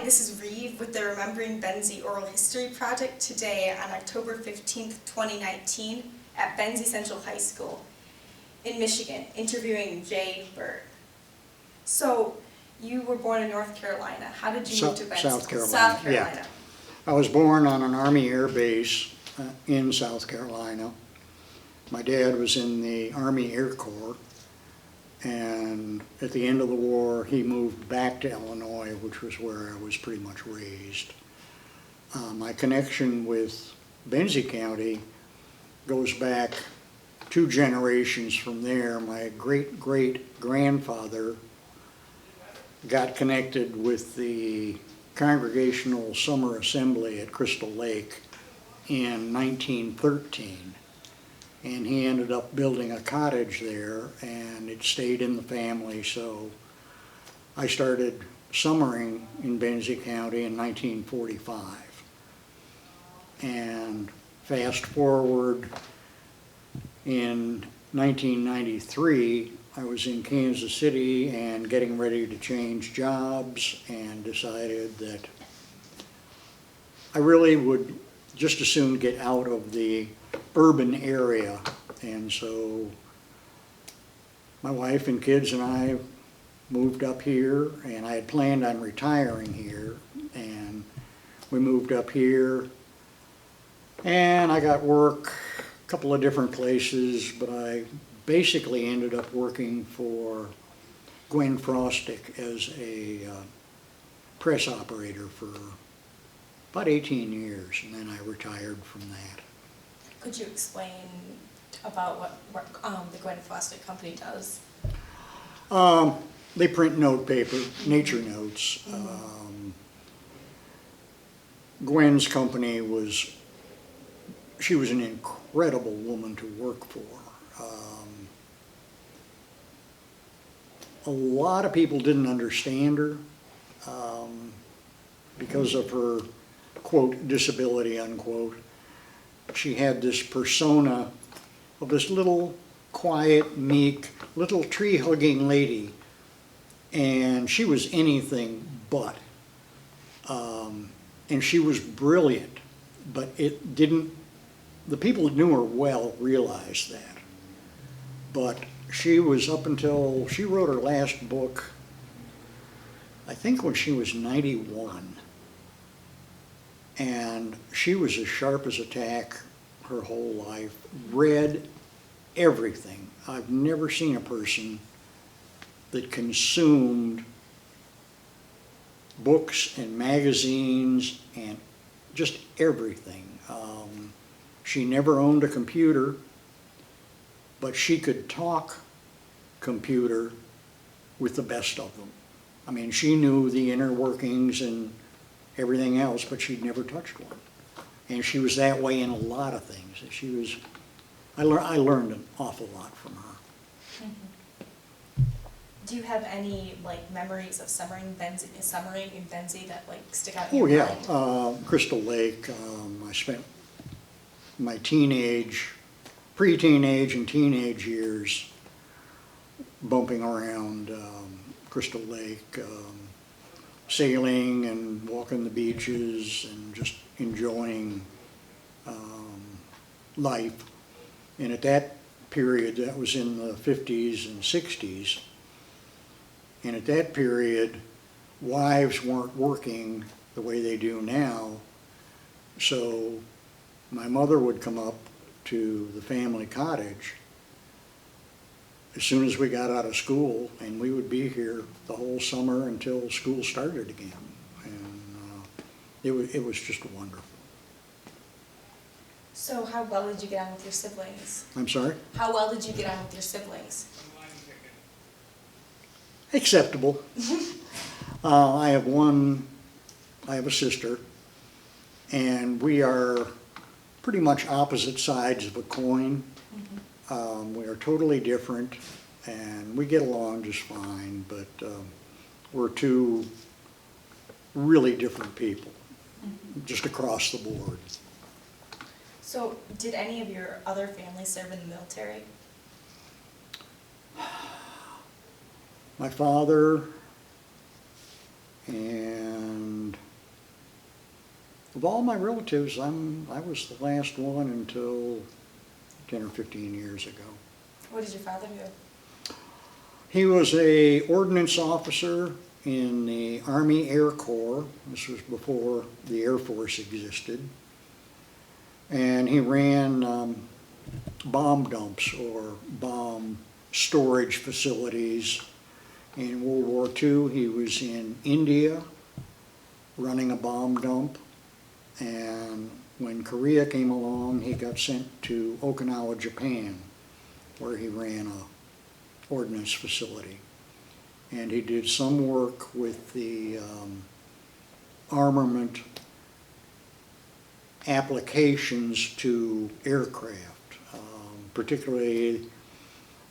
this is Reeve with the Remembering Benzie Oral History Project today on October 15th, 2019 at Benzie Central High School in Michigan, interviewing Burt. So, you were born in North Carolina. How did you move to Benzie? South Carolina. South Carolina. Yeah. I was born on an Army Air Base in South Carolina. My dad was in the Army Air Corps, and at the end of the war he moved back to Illinois, which was where I was pretty much raised. My connection with Benzie County goes back 2 generations from there. My great-great-grandfather got connected with the Congregational Summer Assembly at Crystal Lake in 1913. And he ended up building a cottage there, and it stayed in the family, so I started summering in Benzie County in 1945. And fast forward, in 1993, I was in Kansas City and getting ready to change jobs, and decided that I really would just as soon get out of the urban area. And so my wife and kids and I moved up here, and I had planned on retiring here, and we moved up here, and I got work a couple of different places, but I basically ended up working for Gwen Frostick as a press operator for about 18 years, and then I retired from that. Could you explain about what the Gwen Frostick company does? They print note paper, nature notes. Gwen's company she was an incredible woman to work for. A lot of people didn't understand her because of her, quote, disability, unquote. She had this persona of this little, quiet, meek, little tree-hugging lady, and she was anything but. And she was brilliant, but the people that knew her well realized that. But she was, up until she wrote her last book, I think when she was 91. And she was as sharp as a tack her whole life, read everything. I've never seen a person that consumed books and magazines and just everything. She never owned a computer, but she could talk computer with the best of them. I mean, she knew the inner workings and everything else, but she'd never touched one. And she was that way in a lot of things. I learned an awful lot from her. Mm-hmm. Do you have any memories of summering in Benzie that stick out in your mind? Oh yeah, Crystal Lake. I spent my pre-teenage and teenage years bumping around Crystal Lake, sailing and walking the beaches and just enjoying life. And at that period, that was in the 50s and 60s, and at that period, wives weren't working the way they do now, so my mother would come up to the family cottage as soon as we got out of school, and we would be here the whole summer until school started again. And it was just wonderful. So how well did you get on with your siblings? I'm sorry? How well did you get on with your siblings? Acceptable. I have a sister, and we are pretty much opposite sides of a coin. We are totally different, and we get along just fine, but we're 2 really different people, just across the board. So, did any of your other families serve in the military? My father and Of all my relatives, I was the last one until 10 or 15 years ago. What did your father do? He was a ordnance officer in the Army Air Corps. This was before the Air Force existed. And he ran bomb dumps or bomb storage facilities. In World War II, he was in India running a bomb dump. And when Korea came along, he got sent to Okinawa, Japan, where he ran a ordnance facility. And he did some work with the armament applications to aircraft. Particularly,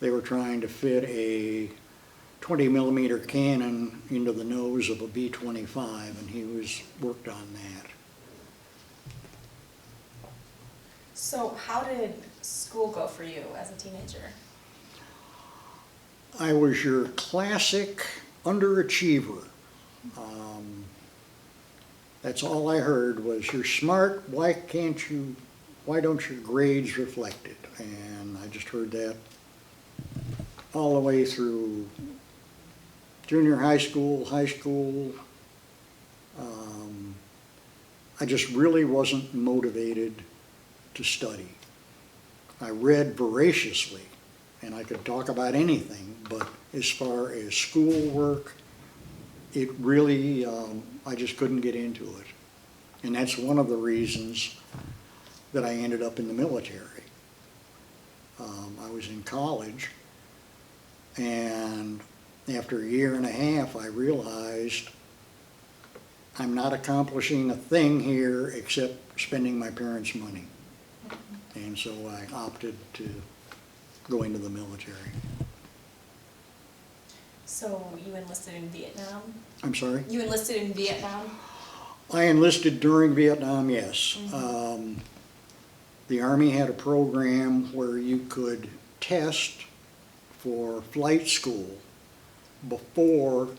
they were trying to fit a 20 millimeter cannon into the nose of a B-25, and he worked on that. So how did school go for you as a teenager? I was your classic underachiever. That's all I heard was, you're smart, why don't your grades reflect it? And I just heard that all the way through junior high school, I just really wasn't motivated to study. I read voraciously, and I could talk about anything, but as far as schoolwork, it really, I just couldn't get into it. And that's one of the reasons that I ended up in the military. I was in college, and after a year and a half, I realized I'm not accomplishing a thing here except spending my parents' money. And so I opted to go into the military. So you enlisted in Vietnam? I'm sorry? You enlisted in Vietnam? I enlisted during Vietnam, yes. The Army had a program where you could test for flight school before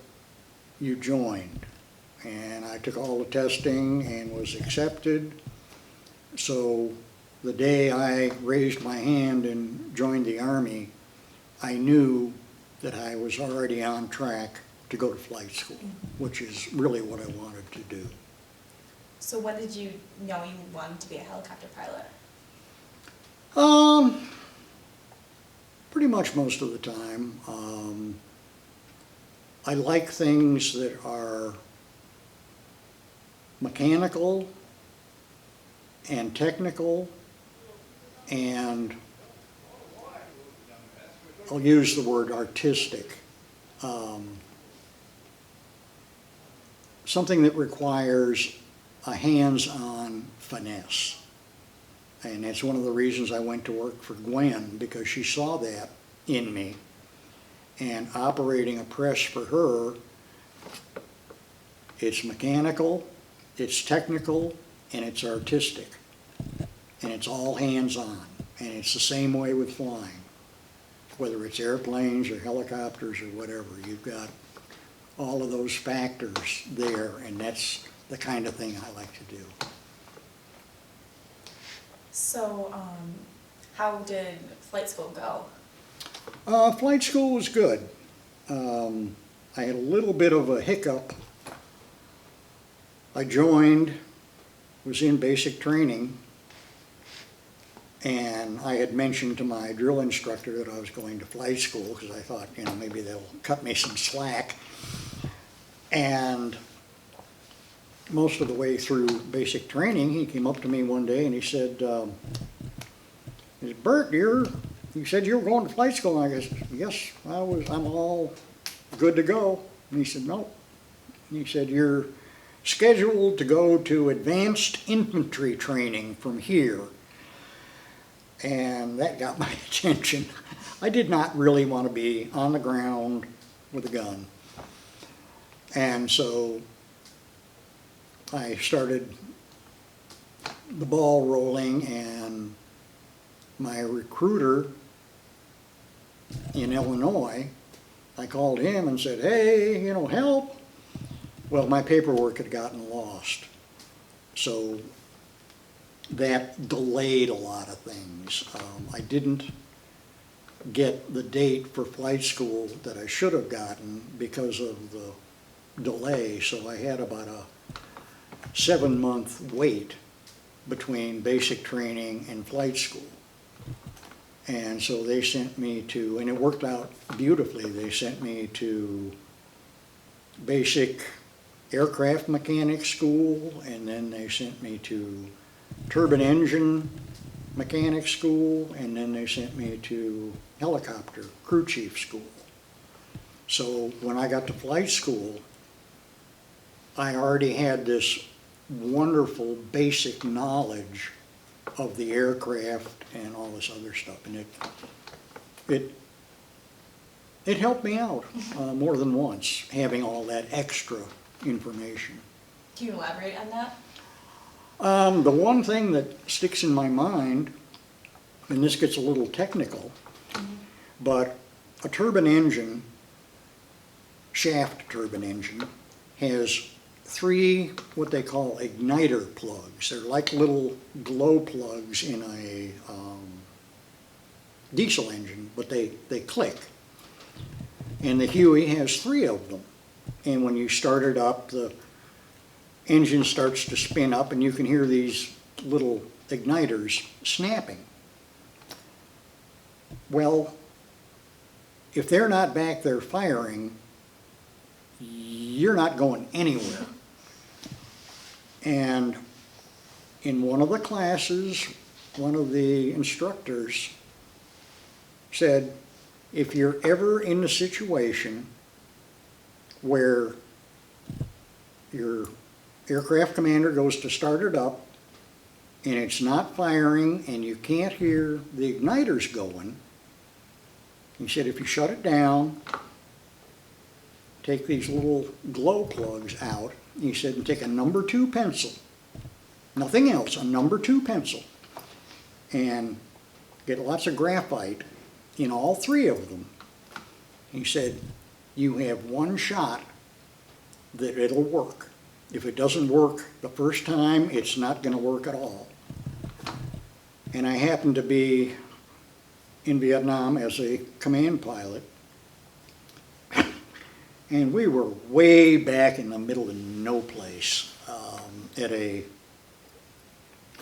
you joined. And I took all the testing and was accepted. So the day I raised my hand and joined the Army, I knew that I was already on track to go to flight school, which is really what I wanted to do. So when did you know you wanted to be a helicopter pilot? Pretty much most of the time. I like things that are mechanical and technical, and I'll use the word artistic. Something that requires a hands-on finesse. And that's one of the reasons I went to work for Gwen, because she saw that in me. And operating a press for her, it's mechanical, it's technical, and it's artistic. And it's all hands-on. And it's the same way with flying. Whether it's airplanes or helicopters or whatever, you've got all of those factors there, and that's the kind of thing I like to do. So, how did flight school go? Flight school was good. I had a little bit of a hiccup. I joined, was in basic training, and I had mentioned to my drill instructor that I was going to flight school because I thought, maybe they'll cut me some slack. And most of the way through basic training, he came up to me one day and he said, Burt, you said you were going to flight school. And I guess, yes, I'm all good to go. And he said, no. And he said, you're scheduled to go to advanced infantry training from here. And that got my attention. I did not really want to be on the ground with a gun. And so I started the ball rolling, and my recruiter in Illinois, I called him and said, hey, help. Well, my paperwork had gotten lost. So that delayed a lot of things. I didn't get the date for flight school that I should have gotten because of the delay, so I had about a 7-month wait between basic training and flight school. And so they sent me to, and it worked out beautifully, they sent me to basic aircraft mechanic school, and then they sent me to turbine engine mechanic school, and then they sent me to helicopter crew chief school. So when I got to flight school, I already had this wonderful basic knowledge of the aircraft and all this other stuff, and it helped me out more than once, having all that extra information. Can you elaborate on that? The one thing that sticks in my mind, and this gets a little technical, but a turbine engine, shaft turbine engine, has 3 what they call igniter plugs. They're like little glow plugs in a diesel engine, but they click. And the Huey has 3 of them. And when you start it up, the engine starts to spin up, and you can hear these little igniters snapping. Well, if they're not back there firing, you're not going anywhere. And in one of the classes, one of the instructors said, if you're ever in a situation where your aircraft commander goes to start it up and it's not firing and you can't hear the igniters going, he said, if you shut it down, take these little glow plugs out, he said, and take a number 2 pencil, nothing else, a number 2 pencil, and get lots of graphite in all 3 of them. He said, you have one shot that it'll work. If it doesn't work the first time, it's not going to work at all. And I happened to be in Vietnam as a command pilot, and we were way back in the middle of no place at a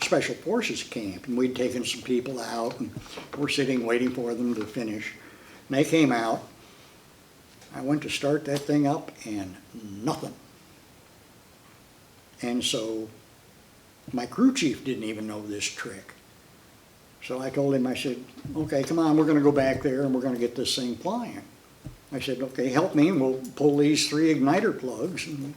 special forces camp, and we'd taken some people out, and we're sitting waiting for them to finish. And they came out. I went to start that thing up, and nothing. And so my crew chief didn't even know this trick. So I told him, I said, okay, come on, we're going to go back there, and we're going to get this thing flying. I said, okay, help me, and we'll pull these 3 igniter plugs, and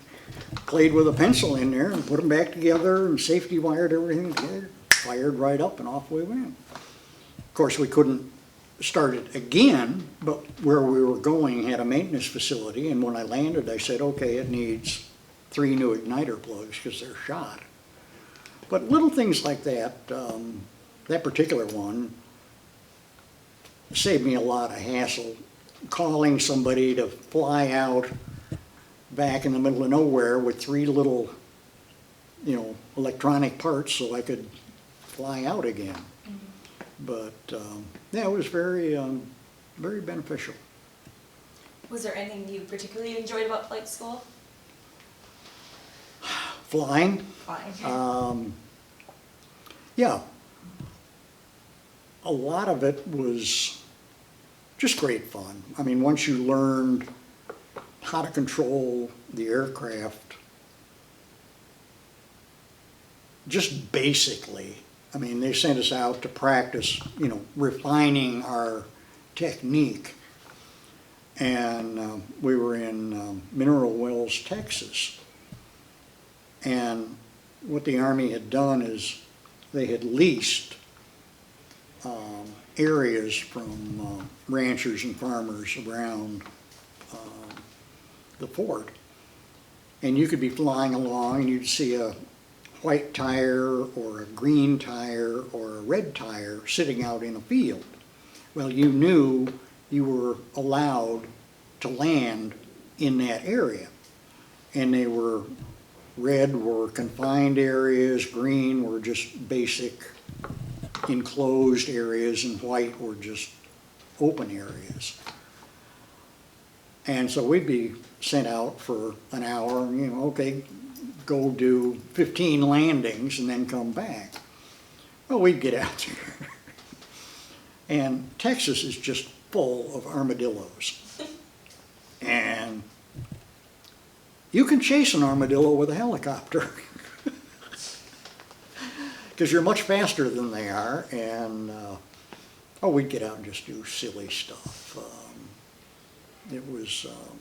played with a pencil in there and put them back together and safety wired everything together, fired right up, and off we went. Of course, we couldn't start it again, but where we were going had a maintenance facility, and when I landed, I said, okay, it needs 3 new igniter plugs because they're shot. But little things like that, that particular one saved me a lot of hassle, calling somebody to fly out back in the middle of nowhere with 3 little, electronic parts so I could fly out again. But yeah, it was very, very beneficial. Was there anything you particularly enjoyed about flight school? Flying? Flying. Yeah. A lot of it was just great fun. I mean, once you learned how to control the aircraft, just basically, I mean, they sent us out to practice, refining our technique. And we were in Mineral Wells, Texas. And what the Army had done is they had leased areas from ranchers and farmers around the fort. And you could be flying along and you'd see a white tire or a green tire or a red tire sitting out in a field. Well, you knew you were allowed to land in that area. And they were Red were confined areas, green were just basic enclosed areas, and white were just open areas. And so we'd be sent out for an hour, okay, go do 15 landings and then come back. Well, we'd get out there. And Texas is just full of armadillos. And you can chase an armadillo with a helicopter because you're much faster than they are. And we'd get out and just do silly stuff. It was fun.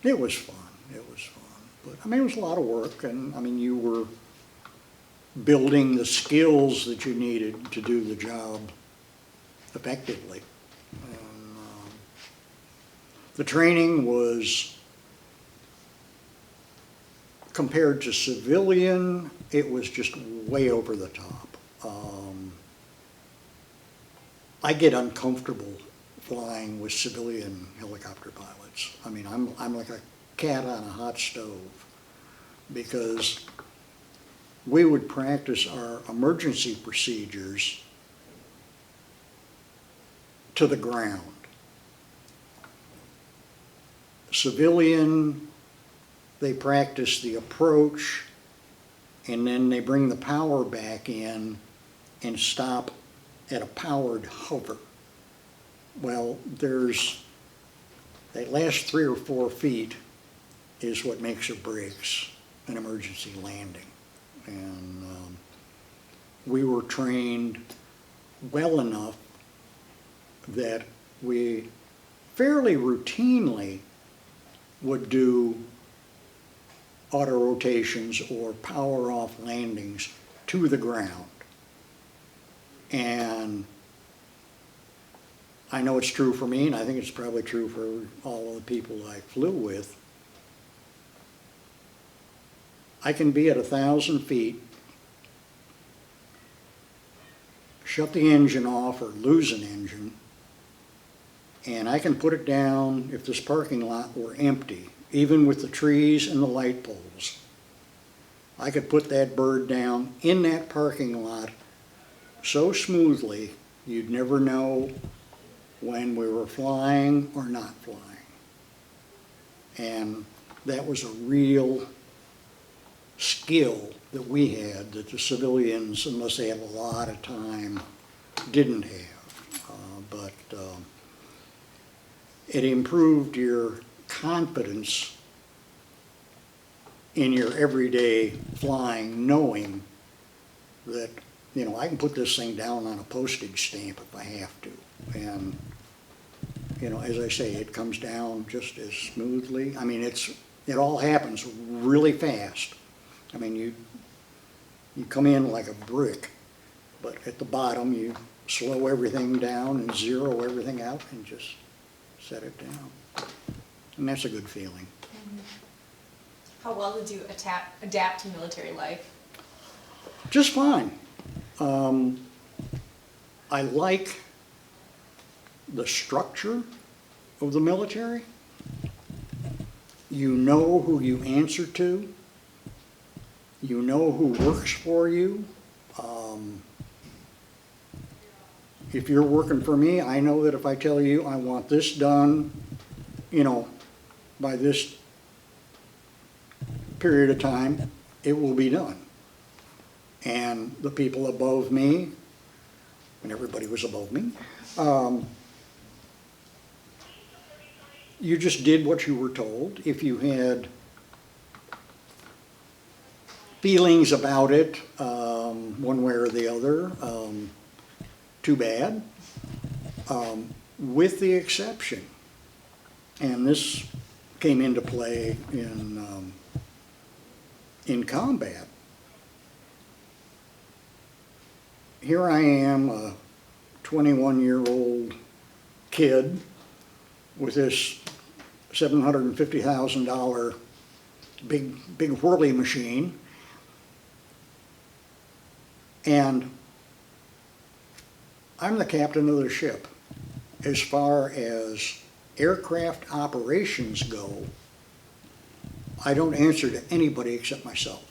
It was fun. But I mean, it was a lot of work, and I mean, you were building the skills that you needed to do the job effectively. And, the training was, compared to civilian, it was just way over the top. I get uncomfortable flying with civilian helicopter pilots. I mean, I'm like a cat on a hot stove, because we would practice our emergency procedures to the ground. Civilian, they practice the approach, and then they bring the power back in and stop at a powered hover. Well, that last 3 or 4 feet is what makes or breaks an emergency landing. And we were trained well enough that we fairly routinely would do auto rotations or power off landings to the ground. And I know it's true for me, and I think it's probably true for all of the people I flew with. I can be at 1,000 feet, shut the engine off or lose an engine, and I can put it down if this parking lot were empty, even with the trees and the light poles. I could put that bird down in that parking lot so smoothly you'd never know when we were flying or not flying. And that was a real skill that we had that the civilians, unless they had a lot of time, didn't have. But it improved your confidence in your everyday flying, knowing that, I can put this thing down on a postage stamp if I have to. And, as I say, it comes down just as smoothly. I mean, it all happens really fast. I mean, you come in like a brick, but at the bottom you slow everything down and zero everything out and just set it down. And that's a good feeling. How well did you adapt to military life? Just fine. I like the structure of the military. You know who you answer to. You know who works for you. If you're working for me, I know that if I tell you I want this done, by this period of time, it will be done. And the people above me, when everybody was above me, you just did what you were told. If you had feelings about it, one way or the other, too bad, with the exception, and this came into play in combat. Here I am, a 21-year-old kid with this $750,000 big whirly machine, and I'm the captain of the ship. As far as aircraft operations go, I don't answer to anybody except myself.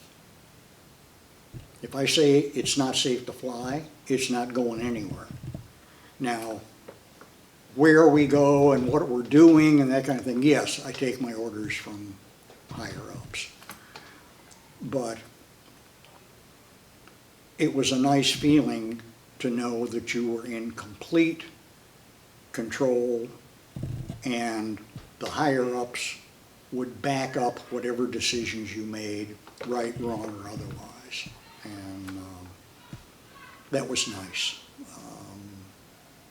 If I say it's not safe to fly, it's not going anywhere. Now, where we go and what we're doing and that kind of thing, yes, I take my orders from higher ups. But it was a nice feeling to know that you were in complete control and the higher ups would back up whatever decisions you made, right, wrong, or otherwise. And that was nice.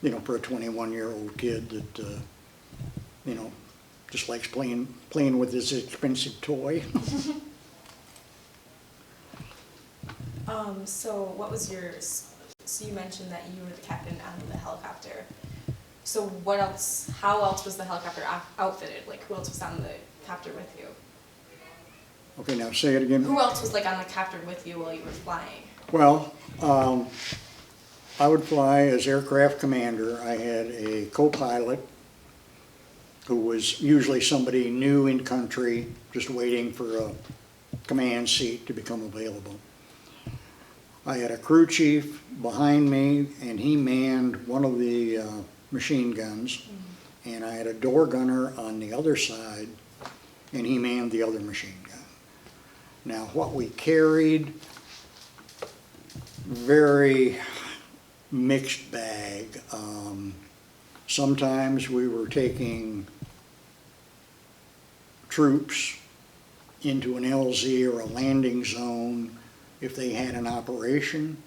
You know, for a 21-year-old kid that, you know, just likes playing with this expensive toy. So what was yours? So you mentioned that you were the captain on the helicopter. So what else, how else was the helicopter outfitted? Like who else was on the copter with you? Okay, now say it again. Who else was like on the copter with you while you were flying? Well, I would fly as aircraft commander. I had a co-pilot who was usually somebody new in country, just waiting for a command seat to become available. I had a crew chief behind me, and he manned one of the machine guns, and I had a door gunner on the other side, and he manned the other machine gun. Now, what we carried, very mixed bag. Sometimes we were taking troops into an LZ or a landing zone if they had an operation,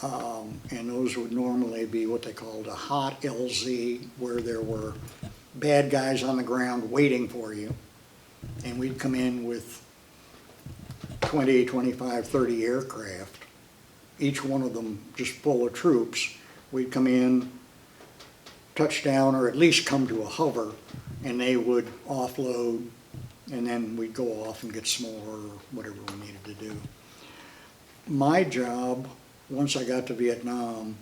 and those would normally be what they called a hot LZ, where there were bad guys on the ground waiting for you, and we'd come in with 20, 25, 30 aircraft, each one of them just full of troops. We'd come in, touch down, or at least come to a hover, and they would offload, and then we'd go off and get some more or whatever we needed to do. My job, once I got to Vietnam,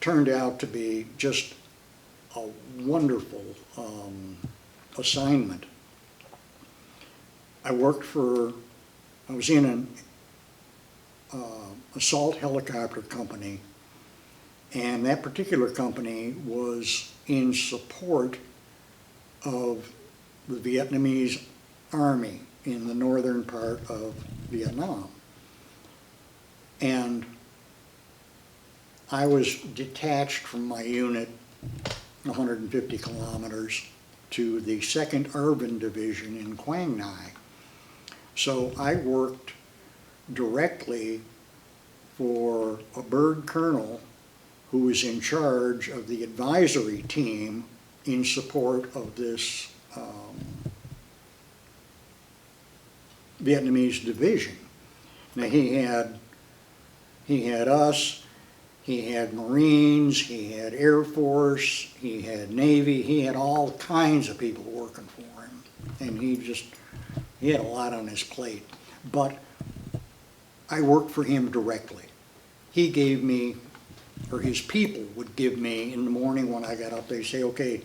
turned out to be just a wonderful assignment. I was in an assault helicopter company, and that particular company was in support of the Vietnamese army in the northern part of Vietnam. And I was detached from my unit 150 kilometers to the 2nd Urban Division in Quang Ngai. So I worked directly for a bird colonel who was in charge of the advisory team in support of this Vietnamese division. Now he had us, he had Marines, he had Air Force, he had Navy, he had all kinds of people working for him. And he had a lot on his plate. But I worked for him directly. He gave me, or his people would give me in the morning when I got up, they'd say, okay,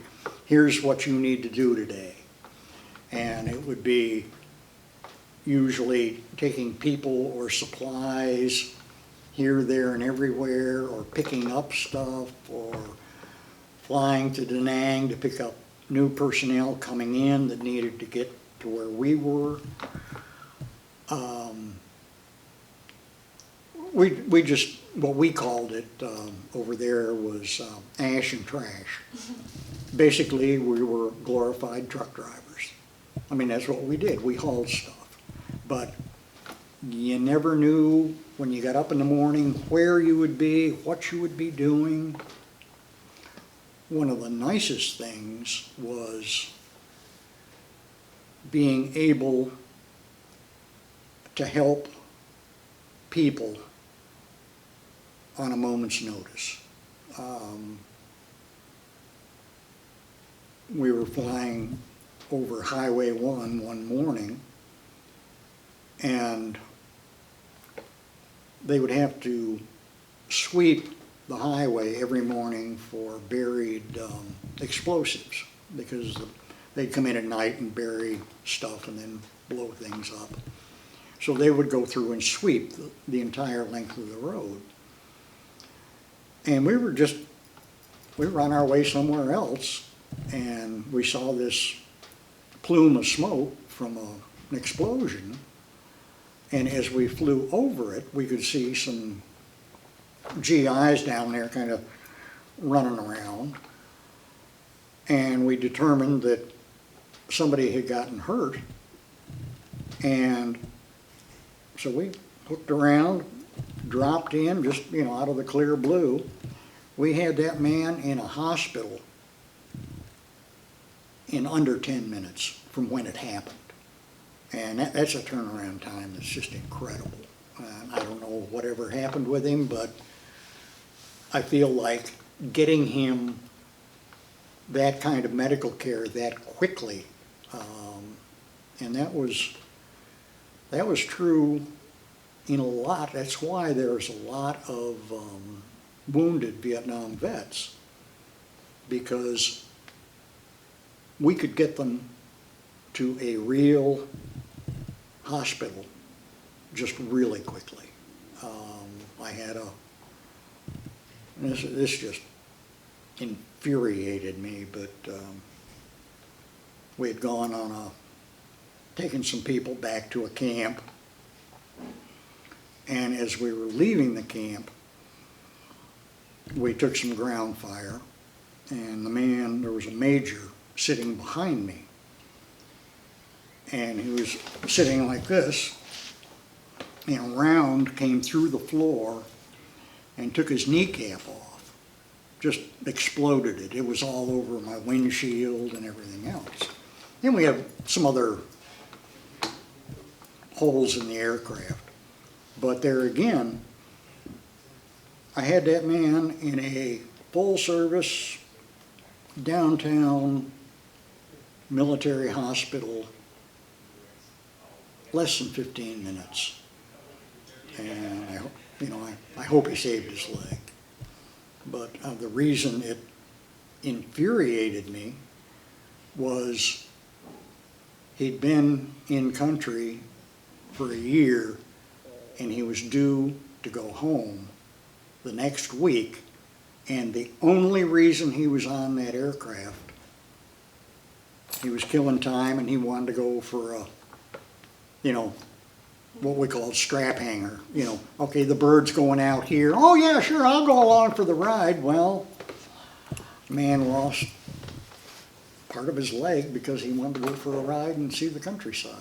here's what you need to do today. And it would be usually taking people or supplies here, there, and everywhere, or picking up stuff, or flying to Da Nang to pick up new personnel coming in that needed to get to where we were. We just, what we called it over there was ash and trash. Basically, we were glorified truck drivers. I mean, that's what we did. We hauled stuff. But you never knew when you got up in the morning where you would be, what you would be doing. One of the nicest things was being able to help people on a moment's notice. We were flying over Highway 1 one morning, and they would have to sweep the highway every morning for buried explosives, because they'd come in at night and bury stuff and then blow things up. So they would go through and sweep the entire length of the road. And we were on our way somewhere else, and we saw this plume of smoke from an explosion. And as we flew over it, we could see some GIs down there kind of running around. And we determined that somebody had gotten hurt. And so we hooked around, dropped in, just, out of the clear blue. We had that man in a hospital in under 10 minutes from when it happened. And that's a turnaround time that's just incredible. I don't know whatever happened with him, but I feel like getting him that kind of medical care that quickly, and that was true in a lot. That's why there's a lot of wounded Vietnam vets, because we could get them to a real hospital just really quickly. I had this just infuriated me, but we had gone on taken some people back to a camp, and as we were leaving the camp, we took some ground fire, and there was a major sitting behind me, and he was sitting like this, and a round came through the floor and took his kneecap off, just exploded it. It was all over my windshield and everything else. Then we have some other holes in the aircraft, but there again, I had that man in a full service downtown military hospital less than 15 minutes. And I hope he saved his leg. But the reason it infuriated me was he'd been in country for a year, and he was due to go home the next week, and the only reason he was on that aircraft, he was killing time, and he wanted to go for a, what we call a strap hanger. Okay, the bird's going out here. Oh yeah, sure, I'll go along for the ride. Well, the man lost part of his leg because he wanted to go for a ride and see the countryside.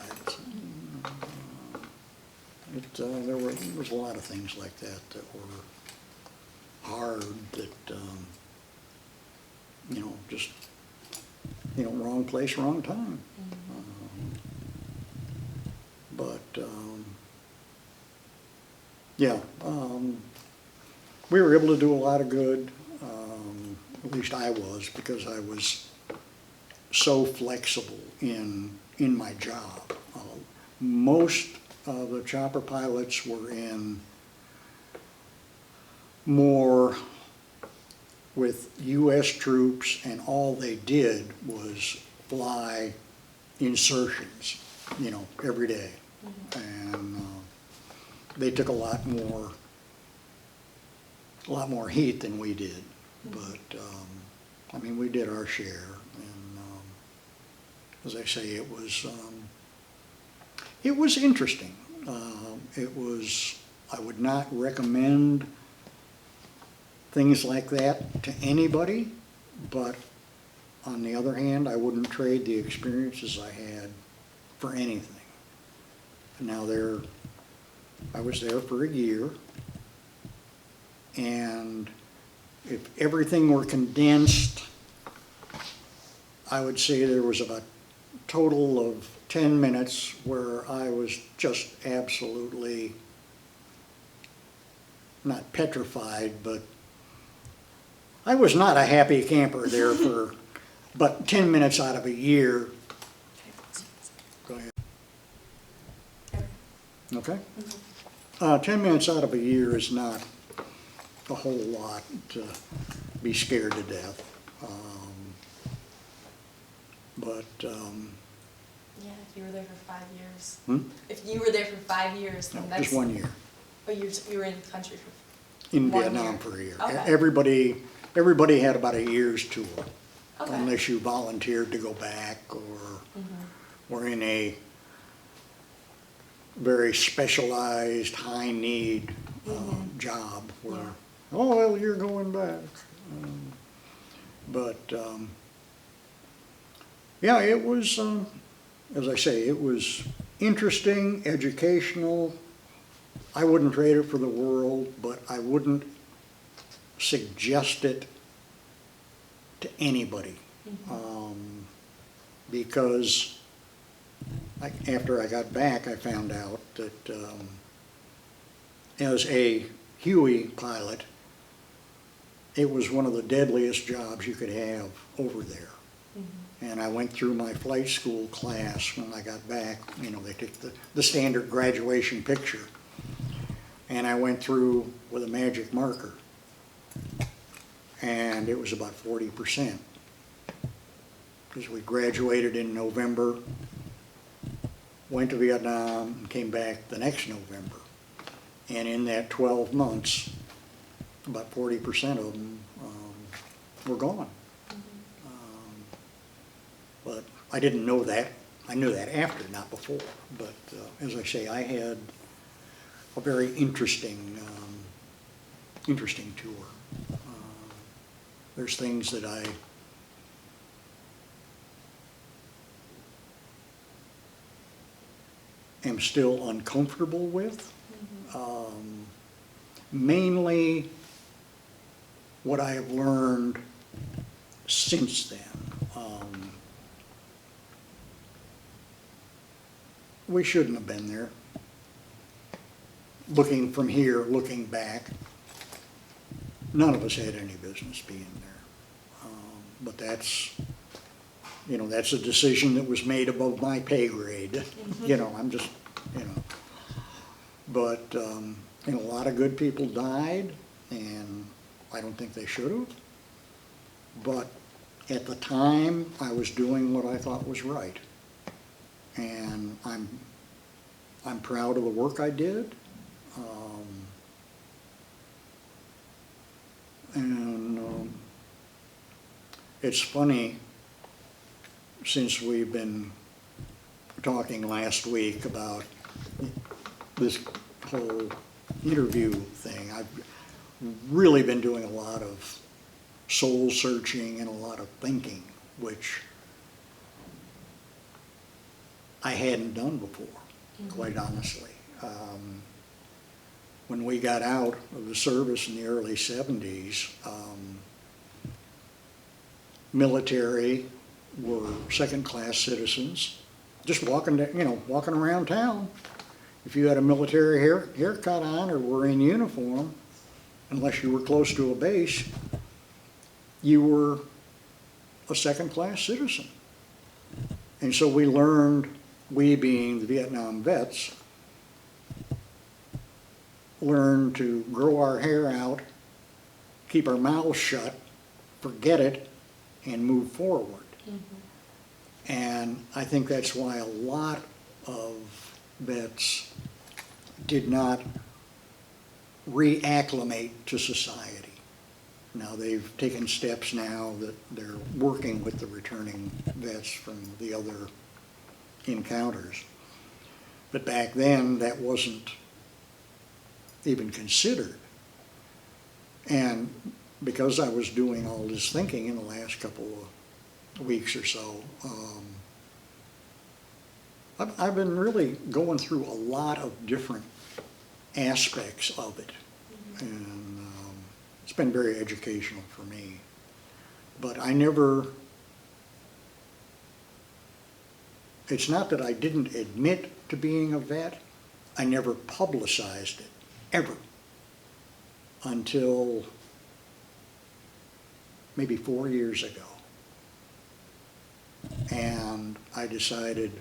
There was a lot of things like that were hard, that just wrong place, wrong time. We were able to do a lot of good. At least I was, because I was so flexible in my job. Most of the chopper pilots were in more with U.S. troops, and all they did was fly insertions, every day. And they took a lot more heat than we did. But, we did our share. And as I say, it was interesting. I would not recommend things like that to anybody, but on the other hand, I wouldn't trade the experiences I had for anything. Now I was there for a year, and if everything were condensed, I would say there was about a total of 10 minutes where I was just absolutely not petrified, but I was not a happy camper there but 10 minutes out of a year. Go ahead. Okay? 10 minutes out of a year is not a whole lot to be scared to death. Yeah, if you were there for 5 years. Hmm? If you were there for 5 years, No, then that's. just 1 year. But you were in the country for. In 1 Vietnam year. for a year. Okay. Everybody had about a year's tour. Okay. Unless you volunteered to go back or were in a very specialized, high-need job where, Yeah. oh, well, you're going back. But, yeah, it was, as I say, it was interesting, educational. I wouldn't trade it for the world, but I wouldn't suggest it to anybody. Because after I got back, I found out that as a Huey pilot, it was one of the deadliest jobs you could have over there. And I went through my flight school class when I got back. You know, they took the standard graduation picture. And I went through with a magic marker. And it was about 40%. Because we graduated in November, went to Vietnam, and came back the next November. And in that 12 months, about 40% of them were gone. But I didn't know that. I knew that after, not before. But as I say, I had a very interesting tour. There's things that I am still uncomfortable with. Mainly what I have learned since then. We shouldn't have been there. Looking from here, looking back, none of us had any business being there. But that's, you know, that's a decision that was made above my pay grade. You know, I'm just, you know. But, you know, a lot of good people died, and I don't think they should have. But at the time, I was doing what I thought was right. And I'm proud of the work I did. It's funny, since we've been talking last week about this whole interview thing, I've really been doing a lot of soul searching and a lot of thinking, which I hadn't done before, quite honestly. When we got out of the service in the early 70s, military were second-class citizens, just walking around town. If you had a military haircut on or were in uniform, unless you were close to a base, you were a second-class citizen. And so we learned, we being the Vietnam vets, learned to grow our hair out, keep our mouths shut, forget it, and move forward. And I think that's why a lot of vets did not reacclimate to society. Now they've taken steps now that they're working with the returning vets from the other encounters. But back then, that wasn't even considered. And because I was doing all this thinking in the last couple of weeks or so, I've been really going through a lot of different aspects of it. And it's been very educational for me. But I never, it's not that I didn't admit to being a vet, I never publicized it, ever, until maybe 4 years ago. And I decided,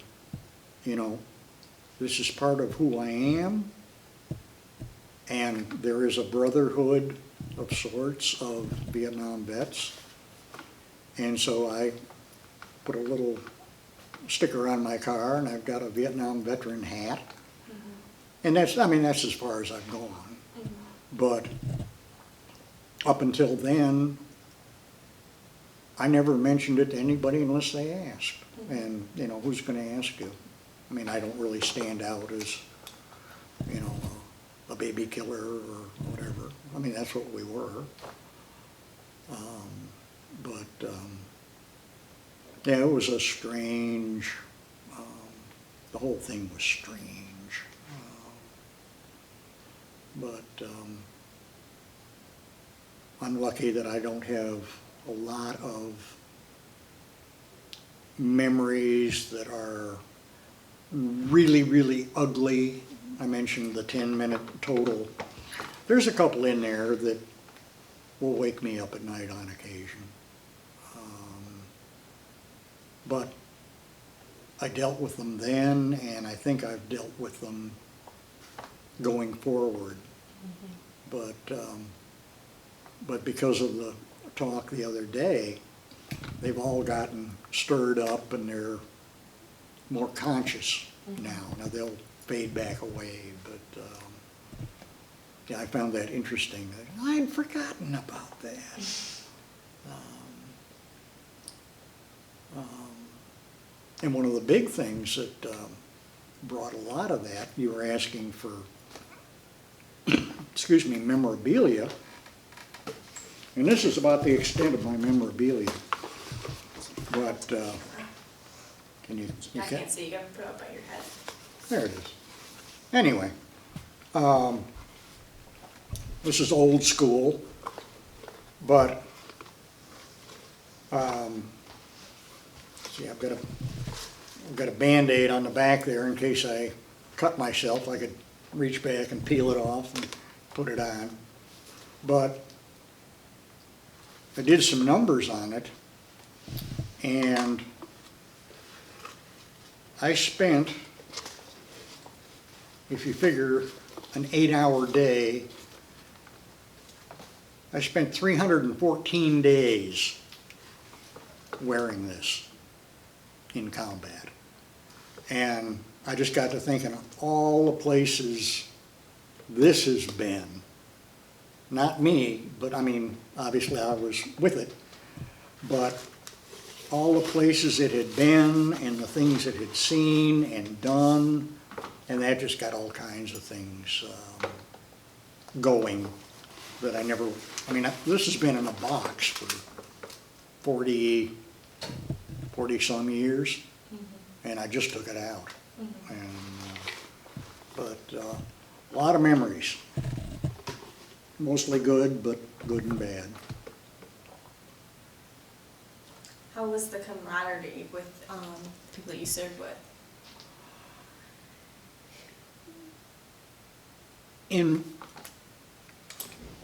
you know, this is part of who I am, and there is a brotherhood of sorts of Vietnam vets. And so I put a little sticker on my car, and I've got a Vietnam veteran hat. And that's as far as I've gone. But up until then, I never mentioned it to anybody unless they asked. And, who's gonna ask you? I mean, I don't really stand out as, a baby killer or whatever. I mean, that's what we were. Yeah, it was a strange, the whole thing was strange. I'm lucky that I don't have a lot of memories that are really, really ugly. I mentioned the 10-minute total. There's a couple in there that will wake me up at night on occasion. But I dealt with them then, and I think I've dealt with them going forward. But because of the talk the other day, they've all gotten stirred up and they're more conscious now. Now they'll fade back away, but yeah, I found that interesting. I'd forgotten about that. And one of the big things that brought a lot of that, you were asking for, excuse me, memorabilia. And this is about the extent of my memorabilia. But, can you? I can't see, you gotta put it up by your head. There it is. Anyway, this is old school, but, see, I've got a Band-Aid on the back there in case I cut myself. I could reach back and peel it off and put it on. But I did some numbers on it, and I spent, if you figure an 8-hour day, I spent 314 days wearing this in combat. And I just got to thinking of all the places this has been. Not me, but I mean, obviously I was with it, but all the places it had been and the things it had seen and done, and that just got all kinds of things going that I never, I mean, this has been in a box for 40 some years, and I just took it out. And, but a lot of memories. Mostly good, but good and bad. How was the camaraderie with people that you served with?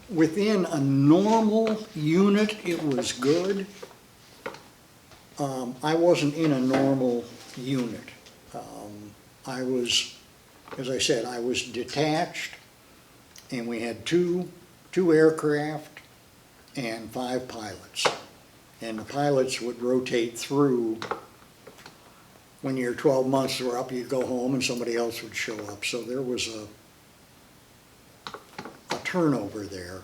Within a normal unit, it was good. I wasn't in a normal unit. I was, as I said, I was detached, and we had two aircraft and 5 pilots. And the pilots would rotate through. When your 12 months were up, you'd go home and somebody else would show up. So there was a turnover there.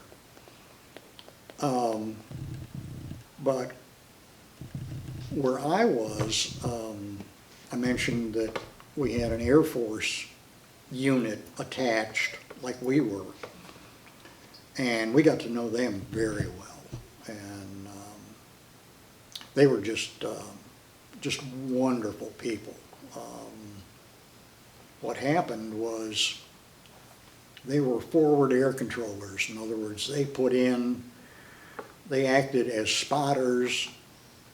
But where I was, I mentioned that we had an Air Force unit attached like we were. And we got to know them very well. And they were just wonderful people. What happened was they were forward air controllers. In other words, they acted as spotters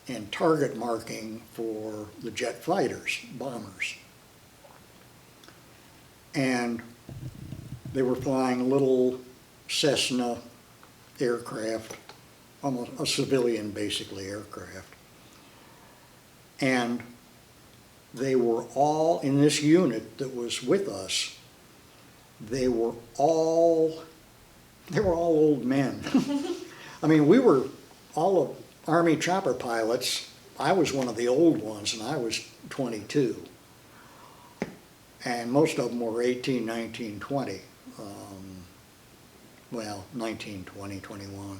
and target marking for the jet fighters, bombers. And they were flying little Cessna aircraft, almost a civilian, basically, aircraft. And they were all, in this unit that was with us, they were all old men. I mean, we were all of Army chopper pilots, I was one of the old ones, and I was 22. And most of them were 18, 19, 20. Well, 19, 20, 21.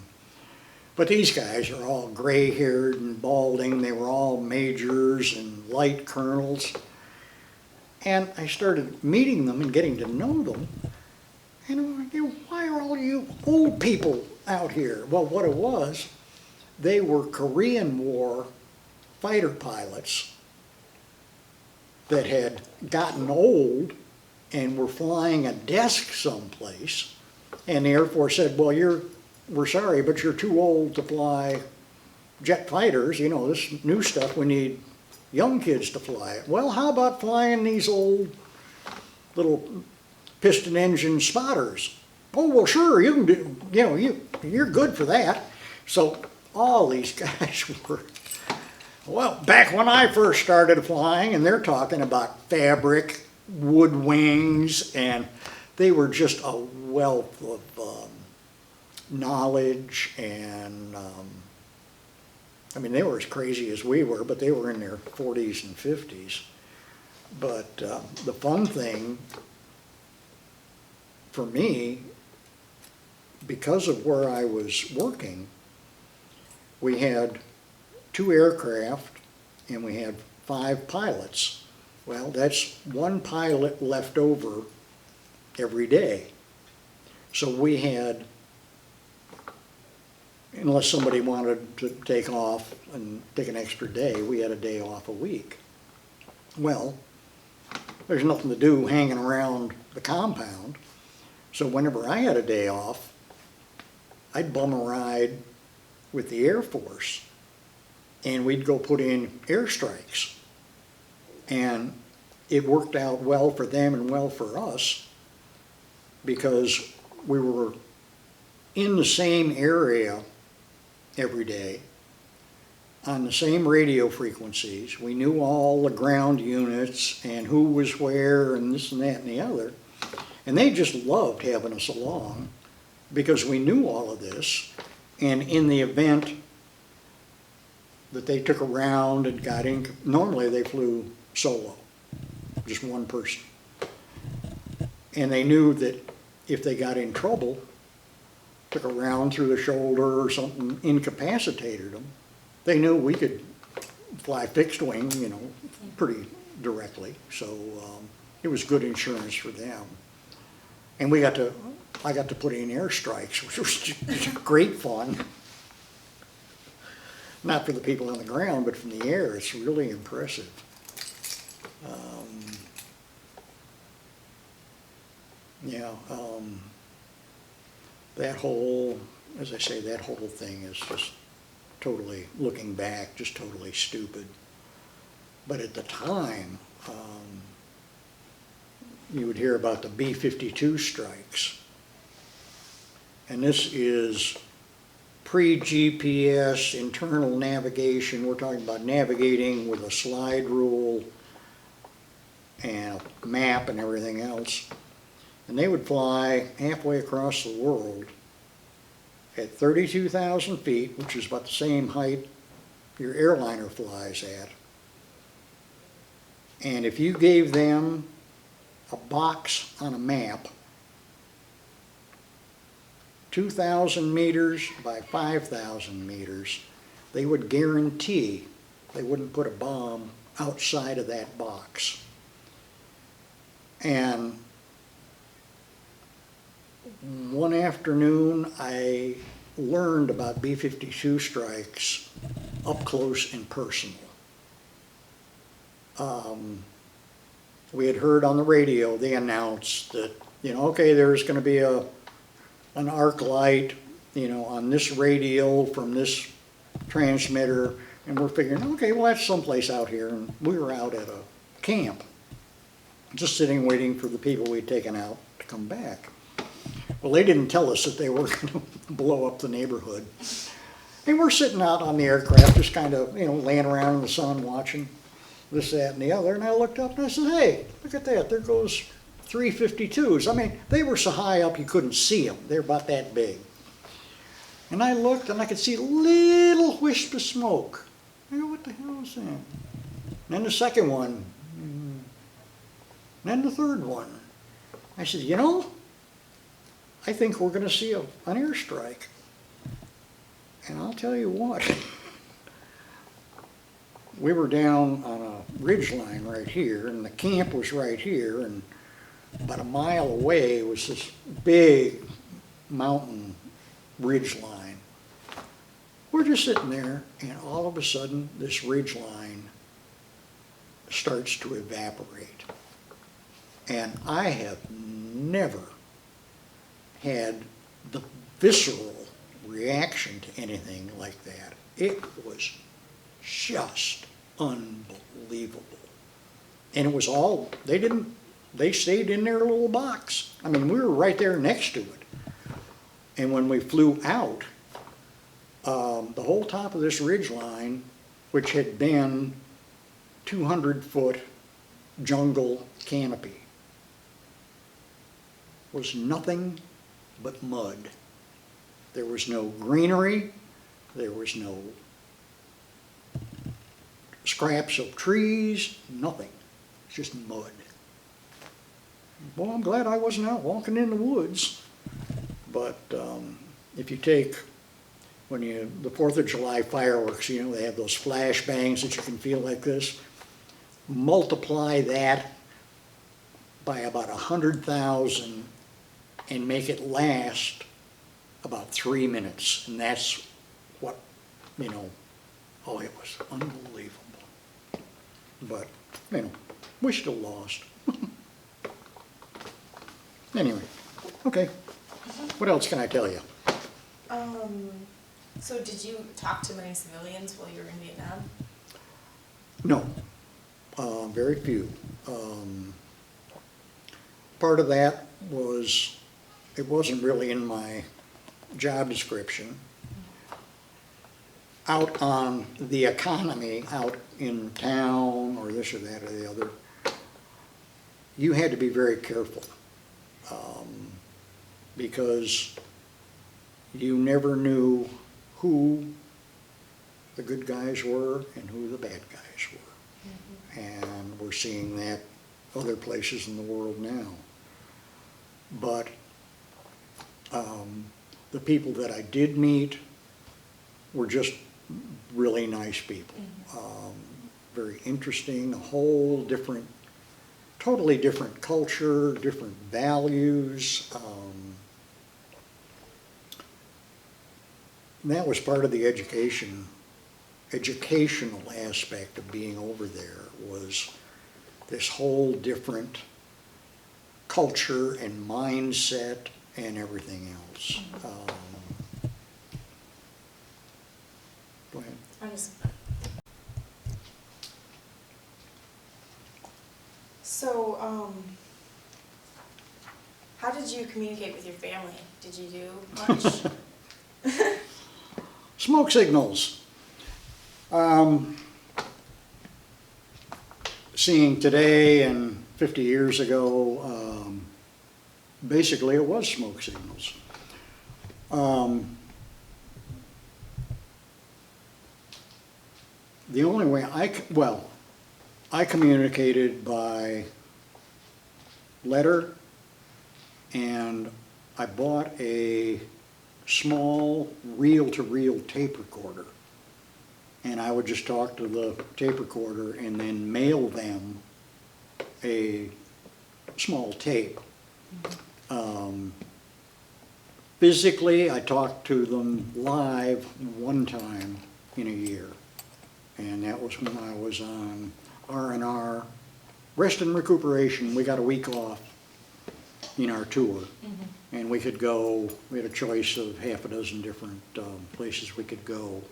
But these guys are all gray-haired and balding. They were all majors and light colonels. And I started meeting them and getting to know them. And I'm like, why are all you old people out here? Well, what it was, they were Korean War fighter pilots that had gotten old and were flying a desk someplace. And the Air Force said, well, we're sorry, but you're too old to fly jet fighters. You know, this new stuff, we need young kids to fly it. Well, how about flying these old little piston engine spotters? Oh, well, sure, you can do, you know, you're good for that. So all these guys were, well, back when I first started flying, and they're talking about fabric, wood wings, and they were just a wealth of knowledge, and I mean, they were as crazy as we were, but they were in their 40s and 50s. But the fun thing for me, because of where I was working, we had 2 aircraft and we had 5 pilots. Well, that's 1 pilot left over every day. So we had, unless somebody wanted to take off and take an extra day, we had a day off a week. Well, there's nothing to do hanging around the compound. So whenever I had a day off, I'd bum a ride with the Air Force, and we'd go put in airstrikes. And it worked out well for them and well for us, because we were in the same area every day, on the same radio frequencies. We knew all the ground units and who was where and this and that and the other. And they just loved having us along because we knew all of this. And in the event that they took a round and got in, normally they flew solo, just one person. And they knew that if they got in trouble, took a round through the shoulder or something, incapacitated them, they knew we could fly fixed wing, you know, pretty directly. So it was good insurance for them. And I got to put in airstrikes, which was just great fun. Not for the people on the ground, but from the air. It's really impressive. That whole, as I say, that whole thing is just totally, looking back, just totally stupid. But at the time, you would hear about the B-52 strikes. And this is pre-GPS internal navigation. We're talking about navigating with a slide rule and a map and everything else. And they would fly halfway across the world at 32,000 feet, which is about the same height your airliner flies at. And if you gave them a box on a map, 2,000 meters by 5,000 meters, they would guarantee they wouldn't put a bomb outside of that box. And one afternoon, I learned about B-52 strikes up close and personal. We had heard on the radio, they announced that, you know, okay, there's going to be an arc light, you know, on this radial from this transmitter, and we're figuring, okay, well, that's someplace out here. And we were out at a camp, just sitting waiting for the people we'd taken out to come back. Well, they didn't tell us that they were going to blow up the neighborhood. And we're sitting out on the aircraft, just kind of, you know, laying around in the sun watching this, that, and the other. And I looked up and I said, hey, look at that. There goes 352s. I mean, they were so high up you couldn't see them. They're about that big. And I looked and I could see a little wisp of smoke. I go, what the hell is that? And then the second one, and then the third one. I said, you know, I think we're gonna see an airstrike. And I'll tell you what, we were down on a ridge line right here, and the camp was right here, and about a mile away was this big mountain ridge line. We're just sitting there, and all of a sudden, this ridge line starts to evaporate. And I have never had the visceral reaction to anything like that. It was just unbelievable. And it was all, they stayed in their little box. I mean, we were right there next to it. And when we flew out, the whole top of this ridge line, which had been 200-foot jungle canopy, was nothing but mud. There was no greenery, there was no scraps of trees, nothing. It's just mud. Well, I'm glad I wasn't out walking in the woods. But if you take, the 4th of July fireworks, you know, they have those flash bangs that you can feel like this. Multiply that by about 100,000 and make it last about 3 minutes. And that's what, you know, oh, it was unbelievable. But, you know, we still lost. Anyway, okay. What else can I tell you? So did you talk to many civilians while you were in Vietnam? No, very few. Part of that was, it wasn't really in my job description. Out on the economy, out in town, or this or that or the other, you had to be very careful. Because you never knew who the good guys were and who the bad guys were. Mm-hmm. And we're seeing that other places in the world now. But the people that I did meet were just really nice people. Mm-hmm. Very interesting, a whole different, totally different culture, different values. That was part of the educational aspect of being over there, was this whole different culture and mindset and everything else. Go ahead. So, how did you communicate with your family? Did you do much? Smoke signals. Seeing today and 50 years ago, basically it was smoke signals. The only way I communicated by letter, and I bought a small reel-to-reel tape recorder, and I would just talk to the tape recorder and then mail them a small tape. Physically, I talked to them live one time in a year, and that was when I was on R&R, rest and recuperation. We got a week off in our tour. Mm-hmm. And we could go, we had a choice of half a dozen different places we could go.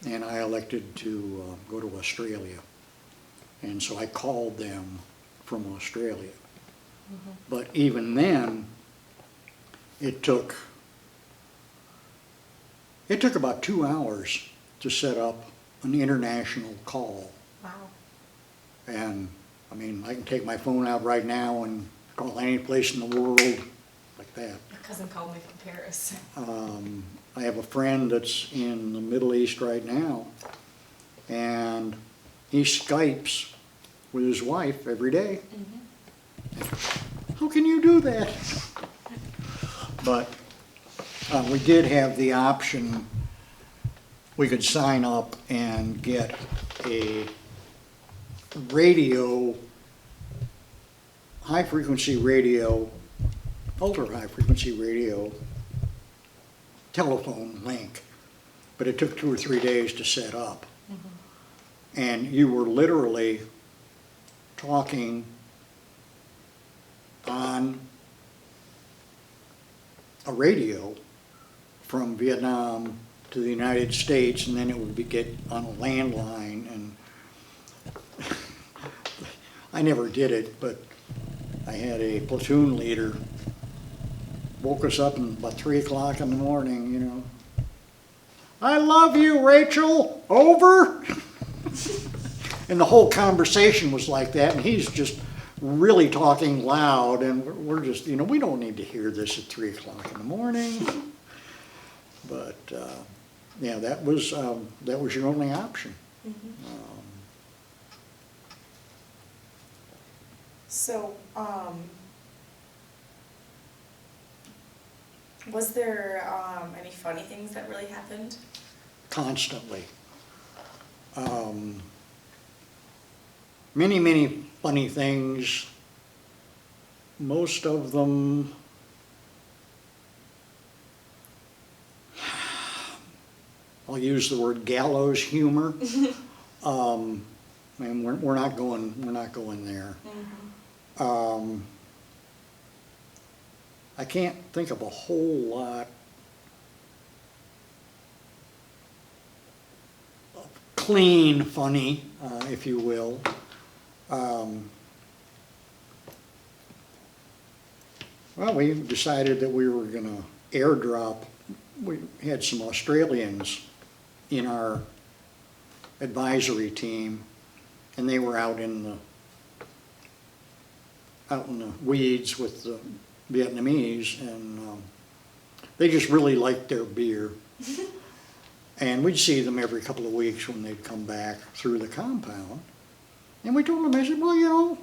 And I elected to go to Australia. And so I called them from Australia. Mm-hmm. But even then, it took about 2 hours to set up an international call. Wow. And I mean, I can take my phone out right now and call any place in the world like that. My cousin called me from Paris. I have a friend that's in the Middle East right now, and he Skypes with his wife every day. How can you do that? But we did have the option, we could sign up and get a radio, high frequency radio, ultra high frequency radio telephone link, but it took 2 or 3 days to set up. And you were literally talking on a radio from Vietnam to the United States, and then it would get on a landline. And I never did it, but I had a platoon leader woke us up about 3 o'clock in the morning, you know. I love you, Rachel, over. And the whole conversation was like that, and he's just really talking loud, and we're just, you know, we don't need to hear this at 3 o'clock in the morning. But yeah, that was your only option. So, was there any funny things that really happened? Constantly. Many funny things. Most of them, I'll use the word gallows humor. And we're not going there. I can't think of a whole lot of clean funny, if you will. Well, we decided that we were going to airdrop. We had some Australians in our advisory team, and they were out in the weeds with the Vietnamese, and they just really liked their beer. And we'd see them every couple of weeks when they'd come back through the compound. And we told them, I said, well, you know,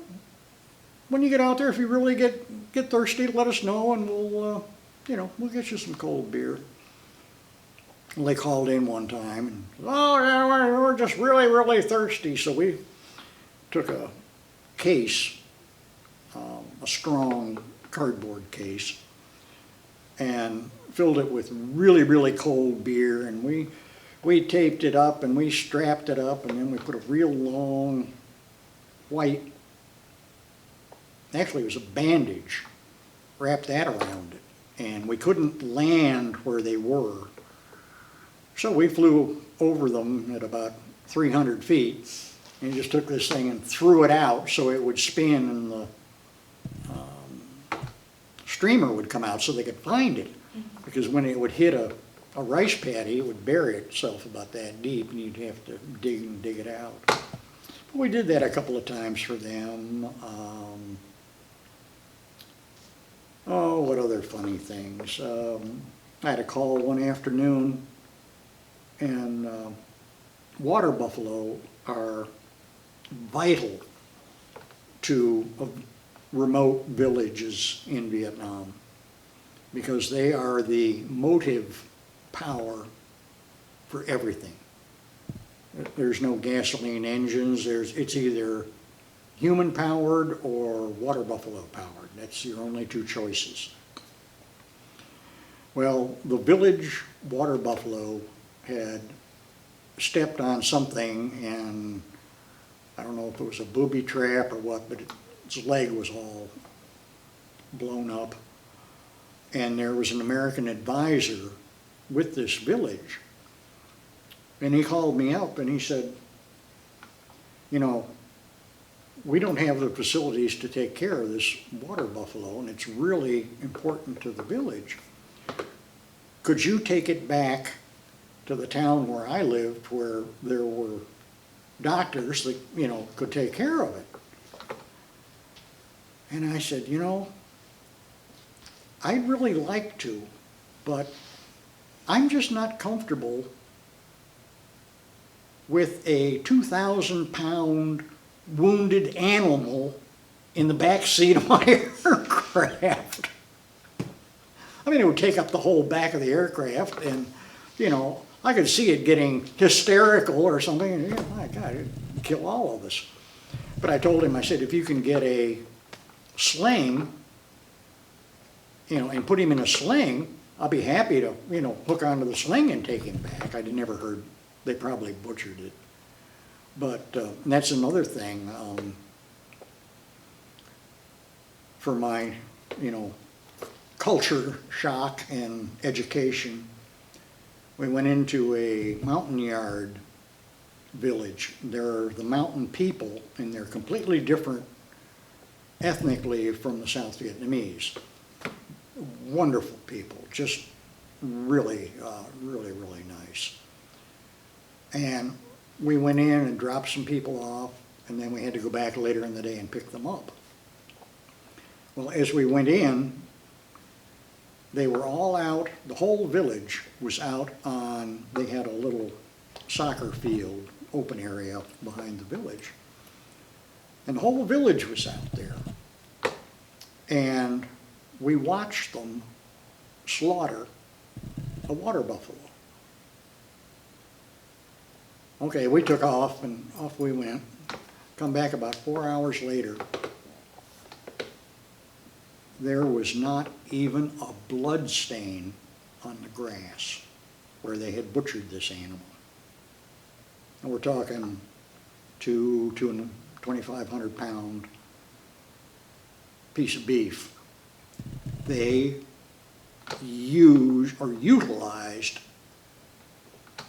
when you get out there, if you really get thirsty, let us know, and we'll get you some cold beer. Well, they called in one time, and, oh, yeah, we're just really, really thirsty. So we took a case, a strong cardboard case, and filled it with really, really cold beer, and we taped it up, and we strapped it up, and then we put a real long white, actually it was a bandage, wrapped that around it, and we couldn't land where they were. So we flew over them at about 300 feet and just took this thing and threw it out so it would spin and the streamer would come out so they could find it. Because when it would hit a rice paddy, it would bury itself about that deep and you'd have to dig it out. But we did that a couple of times for them. Oh, what other funny things? I had a call one afternoon, and water buffalo are vital to remote villages in Vietnam because they are the motive power for everything. There's no gasoline engines. It's either human powered or water buffalo powered. That's your only two choices. Well, the village water buffalo had stepped on something, and I don't know if it was a booby trap or what, but its leg was all blown up. And there was an American advisor with this village. And he called me up and he said, you know, we don't have the facilities to take care of this water buffalo, and it's really important to the village. Could you take it back to the town where I lived, where there were doctors that, you know, could take care of it? And I said, you know, I'd really like to, but I'm just not comfortable with a 2,000-pound wounded animal in the back seat of my aircraft. I mean, it would take up the whole back of the aircraft, and, you know, I could see it getting hysterical or something, and, you know, my God, it'd kill all of us. But I told him, I said, if you can get a sling, you know, and put him in a sling, I'll be happy to, you know, hook onto the sling and take him back. I'd never heard, they probably butchered it. But that's another thing for my, you know, culture shock and education. We went into a mountain yard village. They're the mountain people, and they're completely different ethnically from the South Vietnamese. Wonderful people, just really, really nice. And we went in and dropped some people off, and then we had to go back later in the day and pick them up. Well, as we went in, they were all out, the whole village was out on, they had a little soccer field, open area behind the village. And the whole village was out there. And we watched them slaughter a water buffalo. Okay, we took off and off we went. Come back about 4 hours later. There was not even a blood stain on the grass where they had butchered this animal. And we're talking 2,500 pound piece of beef. They used or utilized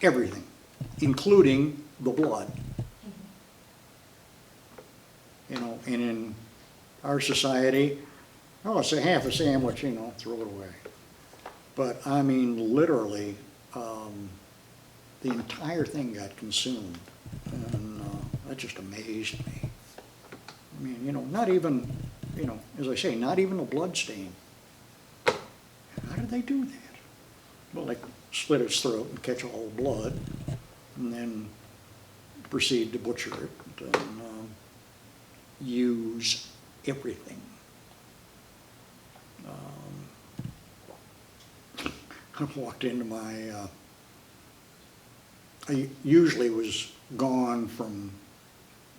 everything, including the blood. You know, and in our society, oh, it's a half a sandwich, you know, throw it away. But I mean, literally, the entire thing got consumed, and that just amazed me. I mean, you know, not even, you know, as I say, not even a blood stain. How did they do that? Well, they slit its throat and catch all the blood, and then proceed to butcher it and use everything. I walked into my, I usually was gone from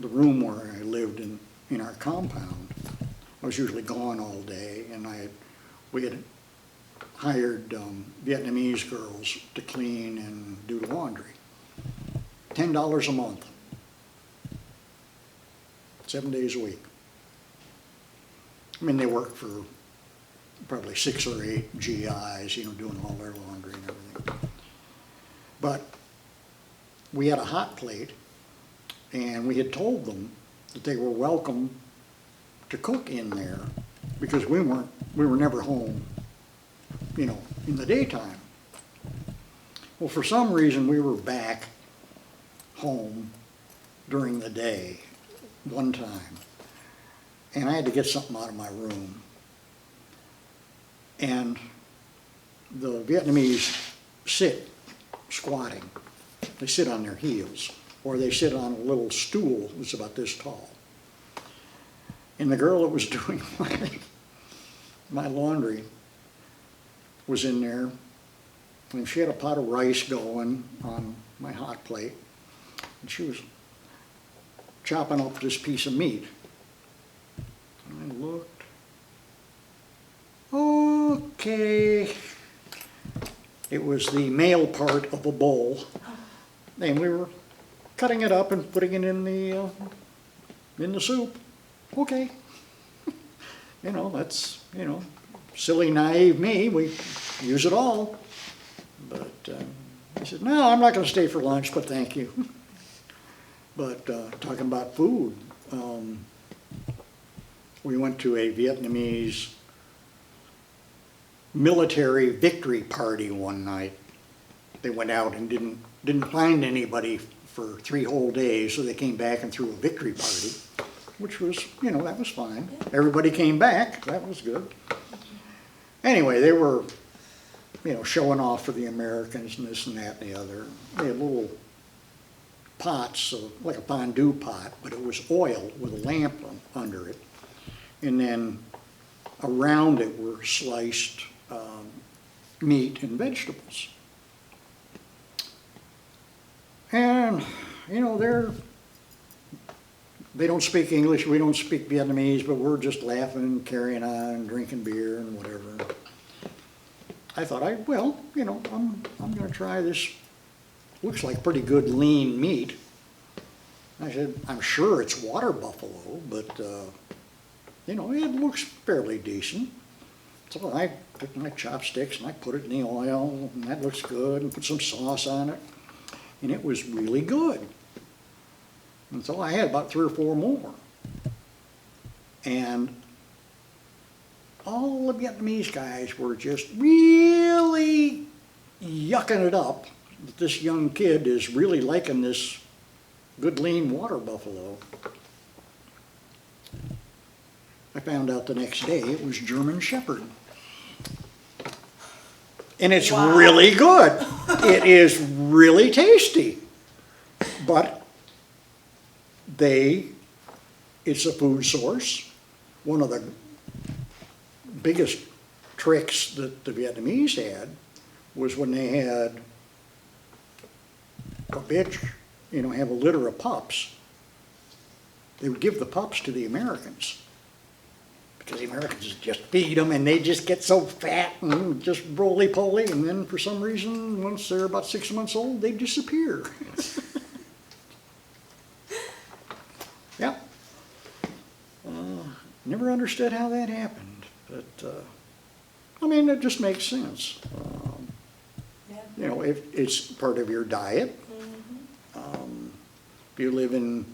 the room where I lived in our compound. I was usually gone all day, and we had hired Vietnamese girls to clean and do the laundry. $10 a month, 7 days a week. I mean, they work for probably 6 or 8 GIs, you know, doing all their laundry and everything. But we had a hot plate, and we had told them that they were welcome to cook in there because we were never home, you know, in the daytime. Well, for some reason, we were back home during the day one time, and I had to get something out of my room. And the Vietnamese sit squatting. They sit on their heels, or they sit on a little stool that's about this tall. And the girl that was doing my laundry was in there, and she had a pot of rice going on my hot plate, and she was chopping up this piece of meat. And I looked. Okay. It was the male part of a bowl, and we were cutting it up and putting it in the soup. Okay. You know, that's, you know, silly, naive me. We use it all. But I said, no, I'm not going to stay for lunch, but thank you. But talking about food, we went to a Vietnamese military victory party one night. They went out and didn't find anybody for 3 whole days, so they came back and threw a victory party, which was, you know, that was fine. Everybody came back, that was good. Anyway, they were, you know, showing off for the Americans and this and that and the other. They had little pots, like a fondue pot, but it was oil with a lamp under it. And then around it were sliced meat and vegetables. And, you know, they don't speak English, we don't speak Vietnamese, but we're just laughing, carrying on, drinking beer and whatever. I thought, well, you know, I'm gonna try this. Looks like pretty good lean meat. I said, I'm sure it's water buffalo, but, you know, it looks fairly decent. So I took my chopsticks and I put it in the oil, and that looks good, and put some sauce on it, and it was really good. And so I had about 3 or 4 more. And all the Vietnamese guys were just really yucking it up that this young kid is really liking this good lean water buffalo. I found out the next day it was German Shepherd. And it's really good. It is really tasty. But it's a food source. One of the biggest tricks that the Vietnamese had was when they had a bitch, you know, have a litter of pups, they would give the pups to the Americans. Because the Americans just feed them and they just get so fat and just roly-poly, and then for some reason, once they're about 6 months old, they disappear. Yeah. Never understood how that happened, but I mean, it just makes sense. You know, if it's part of your diet. If you live in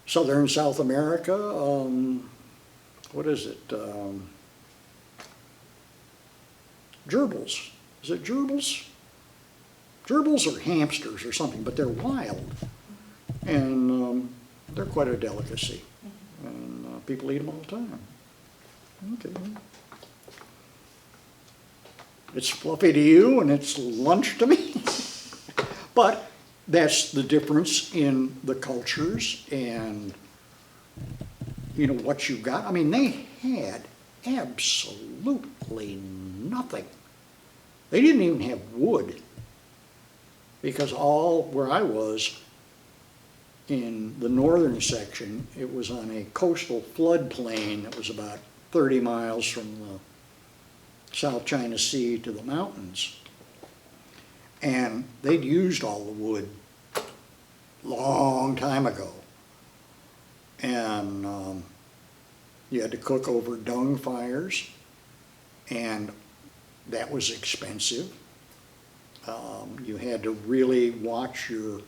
southern South America, what is it? Gerbils. Is it gerbils? Gerbils are hamsters or something, but they're wild. And they're quite a delicacy. And people eat them all the time. Okay. It's fluffy to you and it's lunch to me. But that's the difference in the cultures and, you know, what you got. I mean, they had absolutely nothing. They didn't even have wood, because all where I was in the northern section, it was on a coastal floodplain that was about 30 miles from the South China Sea to the mountains. And they'd used all the wood long time ago. And you had to cook over dung fires, and that was expensive. You had to really watch your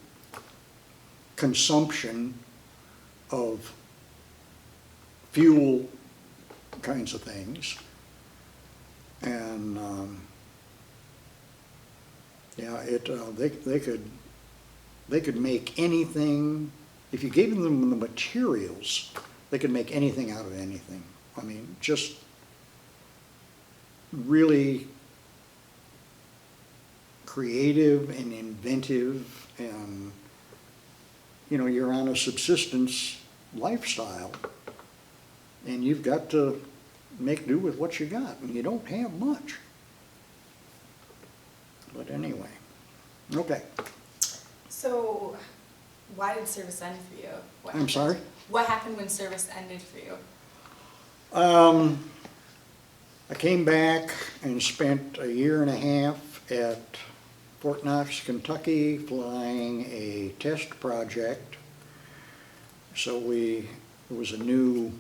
consumption of fuel kinds of things. And yeah, they could make anything. If you gave them the materials, they could make anything out of anything. I mean, just really creative and inventive, and you know, you're on a subsistence lifestyle and you've got to make do with what you got, and you don't have much. But anyway, okay. So, why did service end for you? I'm sorry? What happened when service ended for you? I came back and spent a year and a half at Fort Knox, Kentucky, flying a test project. So it was a new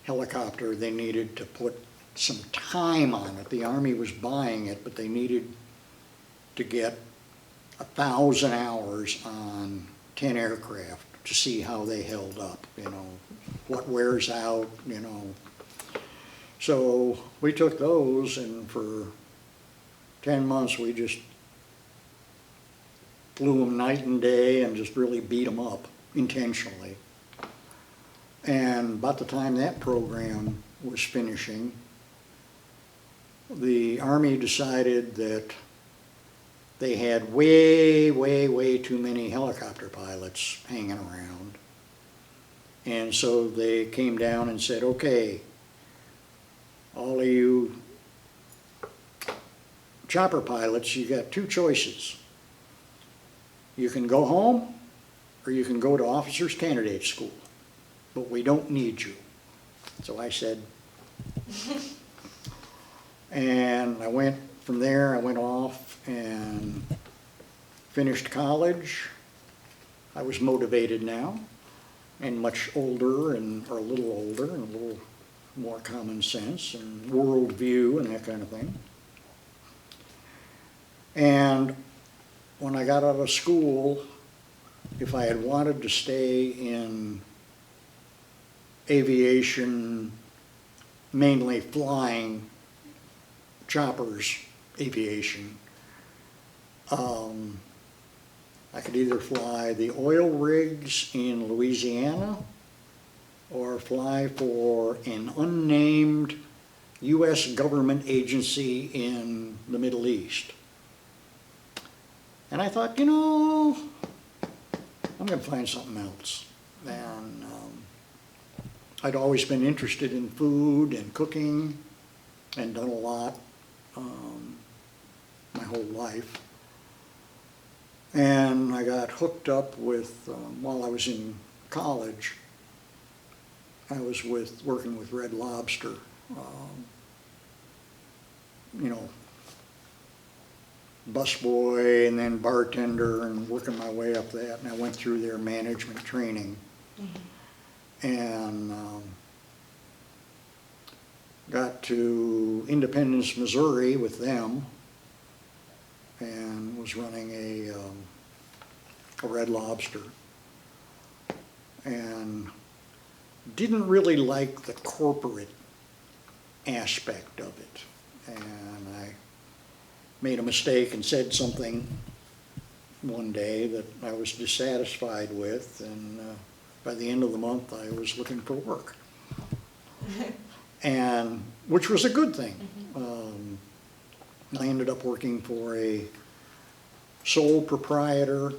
helicopter. They needed to put some time on it. The Army was buying it, but they needed to get 1,000 hours on 10 aircraft to see how they held up, you know, what wears out, you know. So we took those, and for 10 months we just flew them night and day and just really beat them up intentionally. And about the time that program was finishing, the Army decided that they had way too many helicopter pilots hanging around. And so they came down and said, okay, all of you chopper pilots, you got two choices. You can go home or you can go to officers candidate school, but we don't need you. So I said, and I went from there, I went off and finished college. I was motivated now and much older, and or a little older and a little more common sense and world view and that kind of thing. And when I got out of school, if I had wanted to stay in aviation, mainly flying choppers, aviation, I could either fly the oil rigs in Louisiana or fly for an unnamed U.S. government agency in the Middle East. And I thought, you know, I'm going to find something else. And I'd always been interested in food and cooking and done a lot my whole life. And I got hooked up with, while I was in college, I was working with Red Lobster, you know, busboy and then bartender and working my way up that. And I went through their management training. And got to Independence, Missouri with them and was running a Red Lobster. And didn't really like the corporate aspect of it. And I made a mistake and said something one day that I was dissatisfied with, and by the end of the month I was looking for work. And which was a good thing. I ended up working for a sole proprietor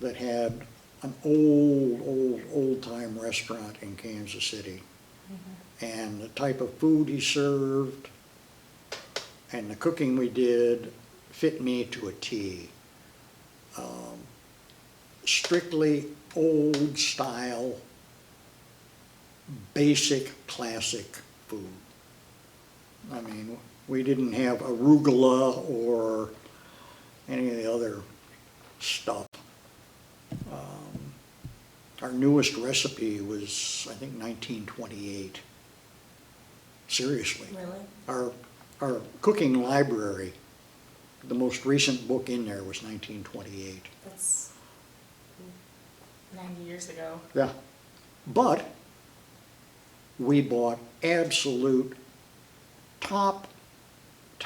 that had an old time restaurant in Kansas City. And the type of food he served and the cooking we did fit me to a T. Strictly old style, basic, classic food. I mean, we didn't have arugula or any of the other stuff. Our newest recipe was, I think, 1928. Seriously. Really? Our cooking library, the most recent book in there was 1928. That's 90 years ago. Yeah. But we bought absolute top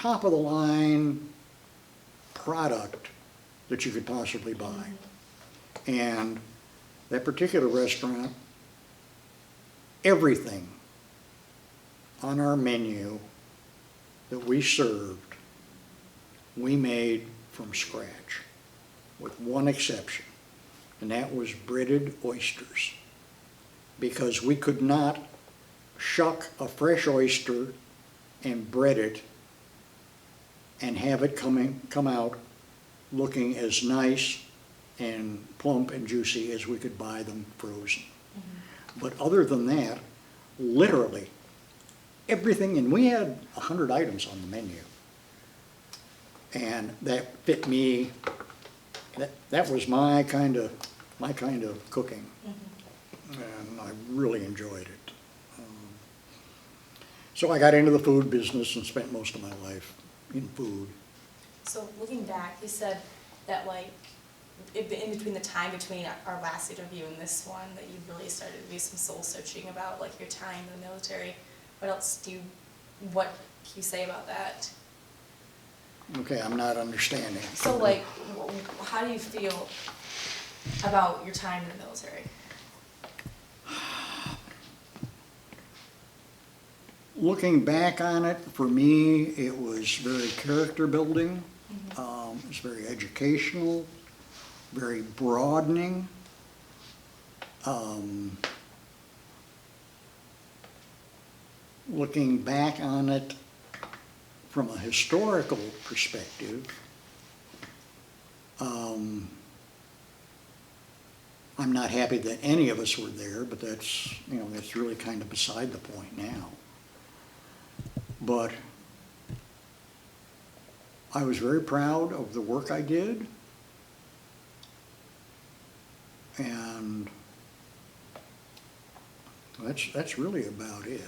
of the line product that you could possibly buy. And that particular restaurant, everything on our menu that we served, we made from scratch, with one exception, and that was breaded oysters. Because we could not shuck a fresh oyster and bread it and have it come out looking as nice and plump and juicy as we could buy them frozen. But other than that, literally everything, and we had 100 items on the menu, and that fit me. That was my kind of cooking, and I really enjoyed it. So I got into the food business and spent most of my life in food. So looking back, you said that like in between the time between our last interview and this one that you really started to do some soul searching about like your time in the military. What can you say about that? Okay, I'm not understanding. So like, how do you feel about your time in the military? Looking back on it, for me, it was very character building. It's very educational, very broadening. Looking back on it from a historical perspective, I'm not happy that any of us were there, but that's, that's really kind of beside the point now. But I was very proud of the work I did, and that's really about it.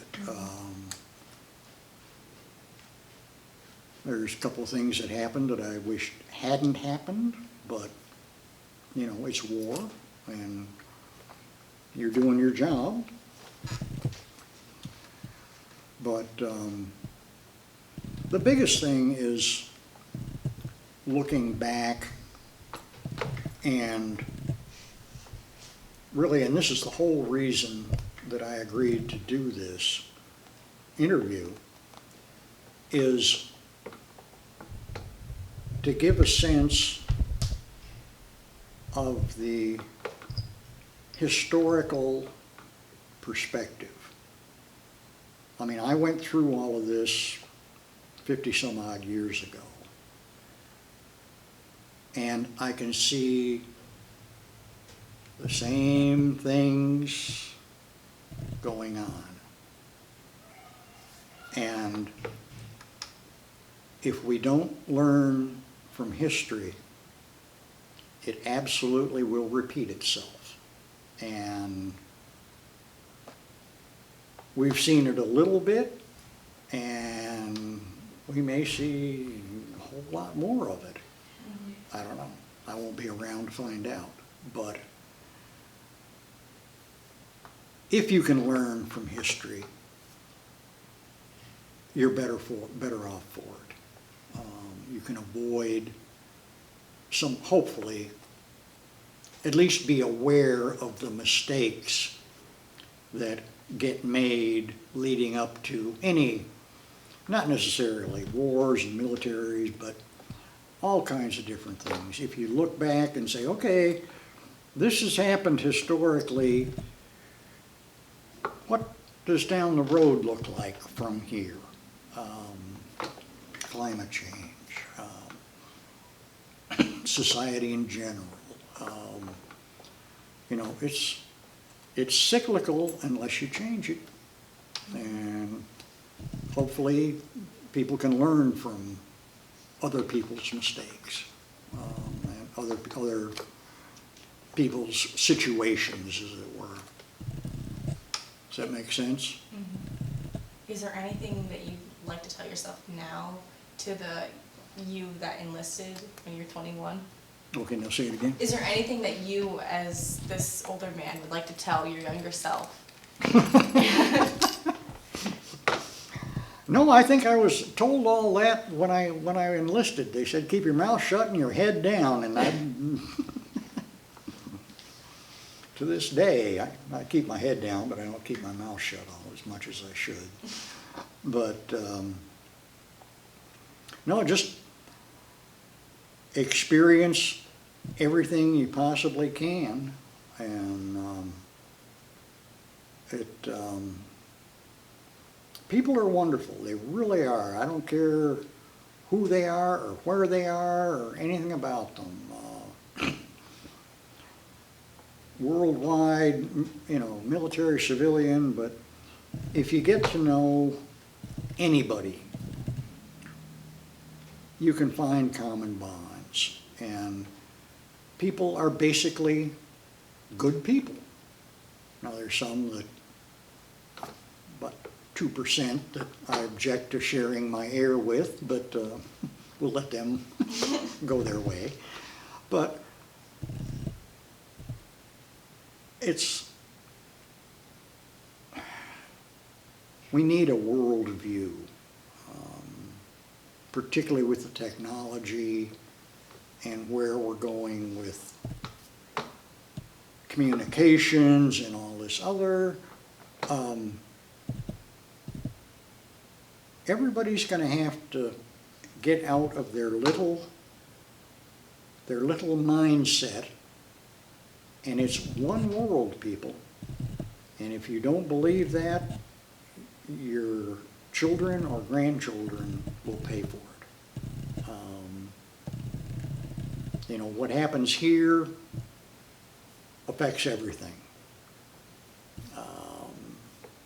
There's a couple of things that happened that I wished hadn't happened, but it's war, and you're doing your job. But the biggest thing is looking back and really, and this is the whole reason that I agreed to do this interview, is to give a sense of the historical perspective. I mean, I went through all of this 50 some odd years ago, and I can see the same things going on. And if we don't learn from history, it absolutely will repeat itself. And we've seen it a little bit, and we may see a whole lot more of it. I don't know. I won't be around to find out. But if you can learn from history, you're better off for it. You can avoid hopefully, at least be aware of the mistakes that get made leading up to any, not necessarily wars and militaries, but all kinds of different things. If you look back and say, okay, this has happened historically, what does down the road look like from here? Climate change, society in general. It's cyclical unless you change it. And hopefully people can learn from other people's mistakes, and other people's situations, as it were. Does that make sense? Mm-hmm. Is there anything that you'd like to tell yourself now to the you that enlisted when you were 21? Okay, now say it again. Is there anything that you, as this older man, would like to tell your younger self? No, I think I was told all that when I enlisted. They said, keep your mouth shut and your head down. And I, to this day, I keep my head down, but I don't keep my mouth shut all as much as I should. But, no, just experience everything you possibly can. And people are wonderful. They really are. I don't care who they are or where they are or anything about them. Worldwide, military, civilian, but if you get to know anybody, you can find common bonds. And people are basically good people. Now there's some that, but 2% that I object to sharing my air with, but we'll let them go their way. But we need a world view, particularly with the technology and where we're going with communications and all this other. Everybody's going to have to get out of their little their little mindset, and it's one world, people. And if you don't believe that, your children or grandchildren will pay for it. You know, what happens here affects everything.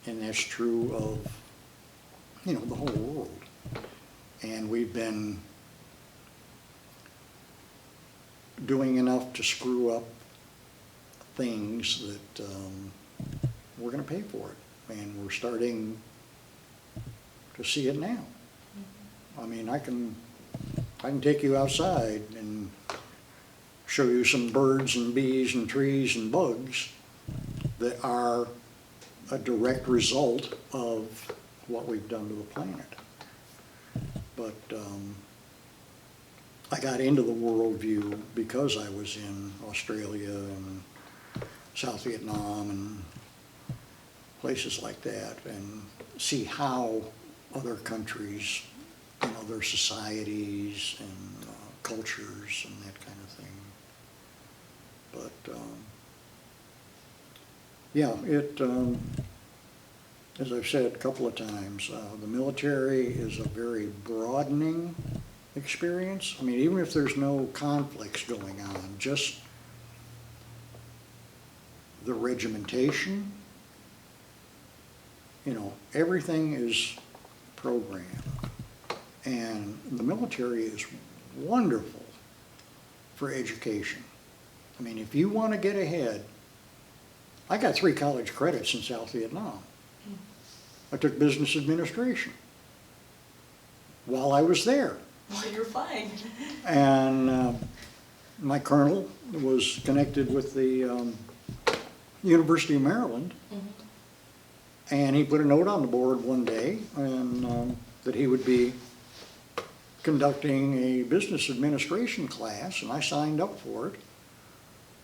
And that's true of, you know, the whole world. And we've been doing enough to screw up things that we're going to pay for it. And we're starting to see it now. I mean, I can take you outside and show you some birds and bees and trees and bugs that are a direct result of what we've done to the planet. But I got into the worldview because I was in Australia and South Vietnam and places like that, and see how other countries, you know, their societies and cultures and that kind of thing. But yeah, as I've said a couple of times, the military is a very broadening experience. I mean, even if there's no conflicts going on, just the regimentation, you know, everything is programmed. And the military is wonderful for education. I mean, if you want to get ahead, I got 3 college credits in South Vietnam. I took business administration while I was there. Well, you're fine. And my colonel was connected with the University of Maryland. And he put a note on the board one day and that he would be conducting a business administration class, and I signed up for it.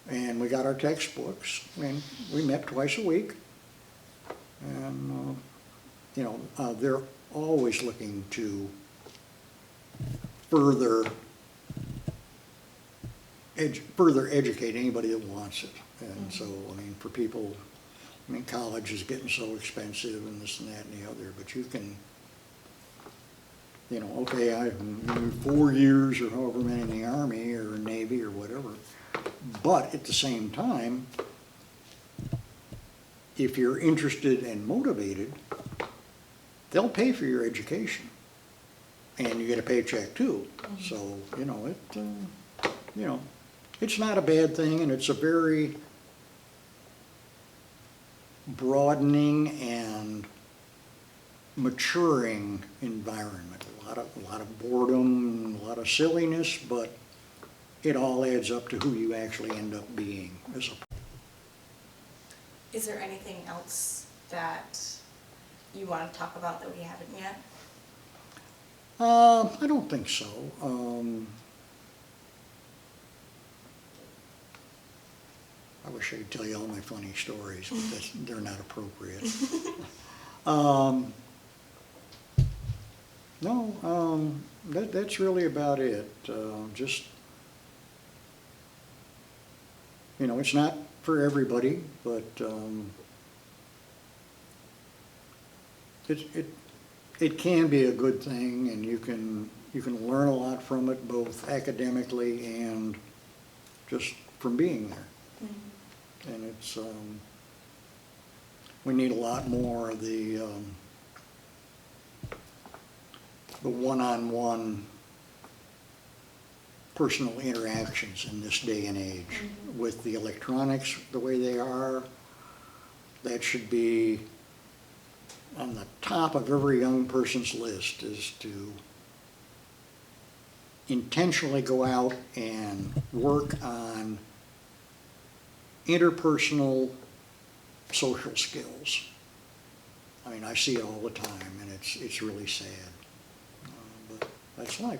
And we got our textbooks, and we met twice a week. And, you know, they're always looking to further educate anybody that wants it. And so, I mean, for people, I mean, college is getting so expensive and this and that and the other, but you can, you know, okay, I'm 4 years or however many in the Army or Navy or whatever, but at the same time, if you're interested and motivated, they'll pay for your education, and you get a paycheck too. So, you know, you know, it's not a bad thing, and it's a very broadening and maturing environment. A lot of boredom, a lot of silliness, but it all adds up to who you actually end up being as a person. Is there anything else that you want to talk about that we haven't yet? I don't think so. I wish I could tell you all my funny stories, but they're not appropriate. No, that's really about it. Just, you know, it's not for everybody, but it can be a good thing, and you can learn a lot from it, both academically and just from being there. Mm-hmm. And it's we need a lot more of the one-on-one personal interactions in this day and age. Mm-hmm. With the electronics the way they are, that should be on the top of every young person's list, is to intentionally go out and work on interpersonal social skills. I mean, I see it all the time, and it's really sad. But that's life.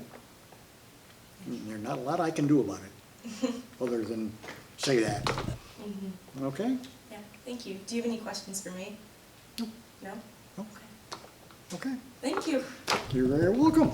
There's not a lot I can do about it, other than say that. Mm-hmm. Okay? Yeah, thank you. Do you have any questions for me? No. No? Okay. Okay. Thank you. You're very welcome.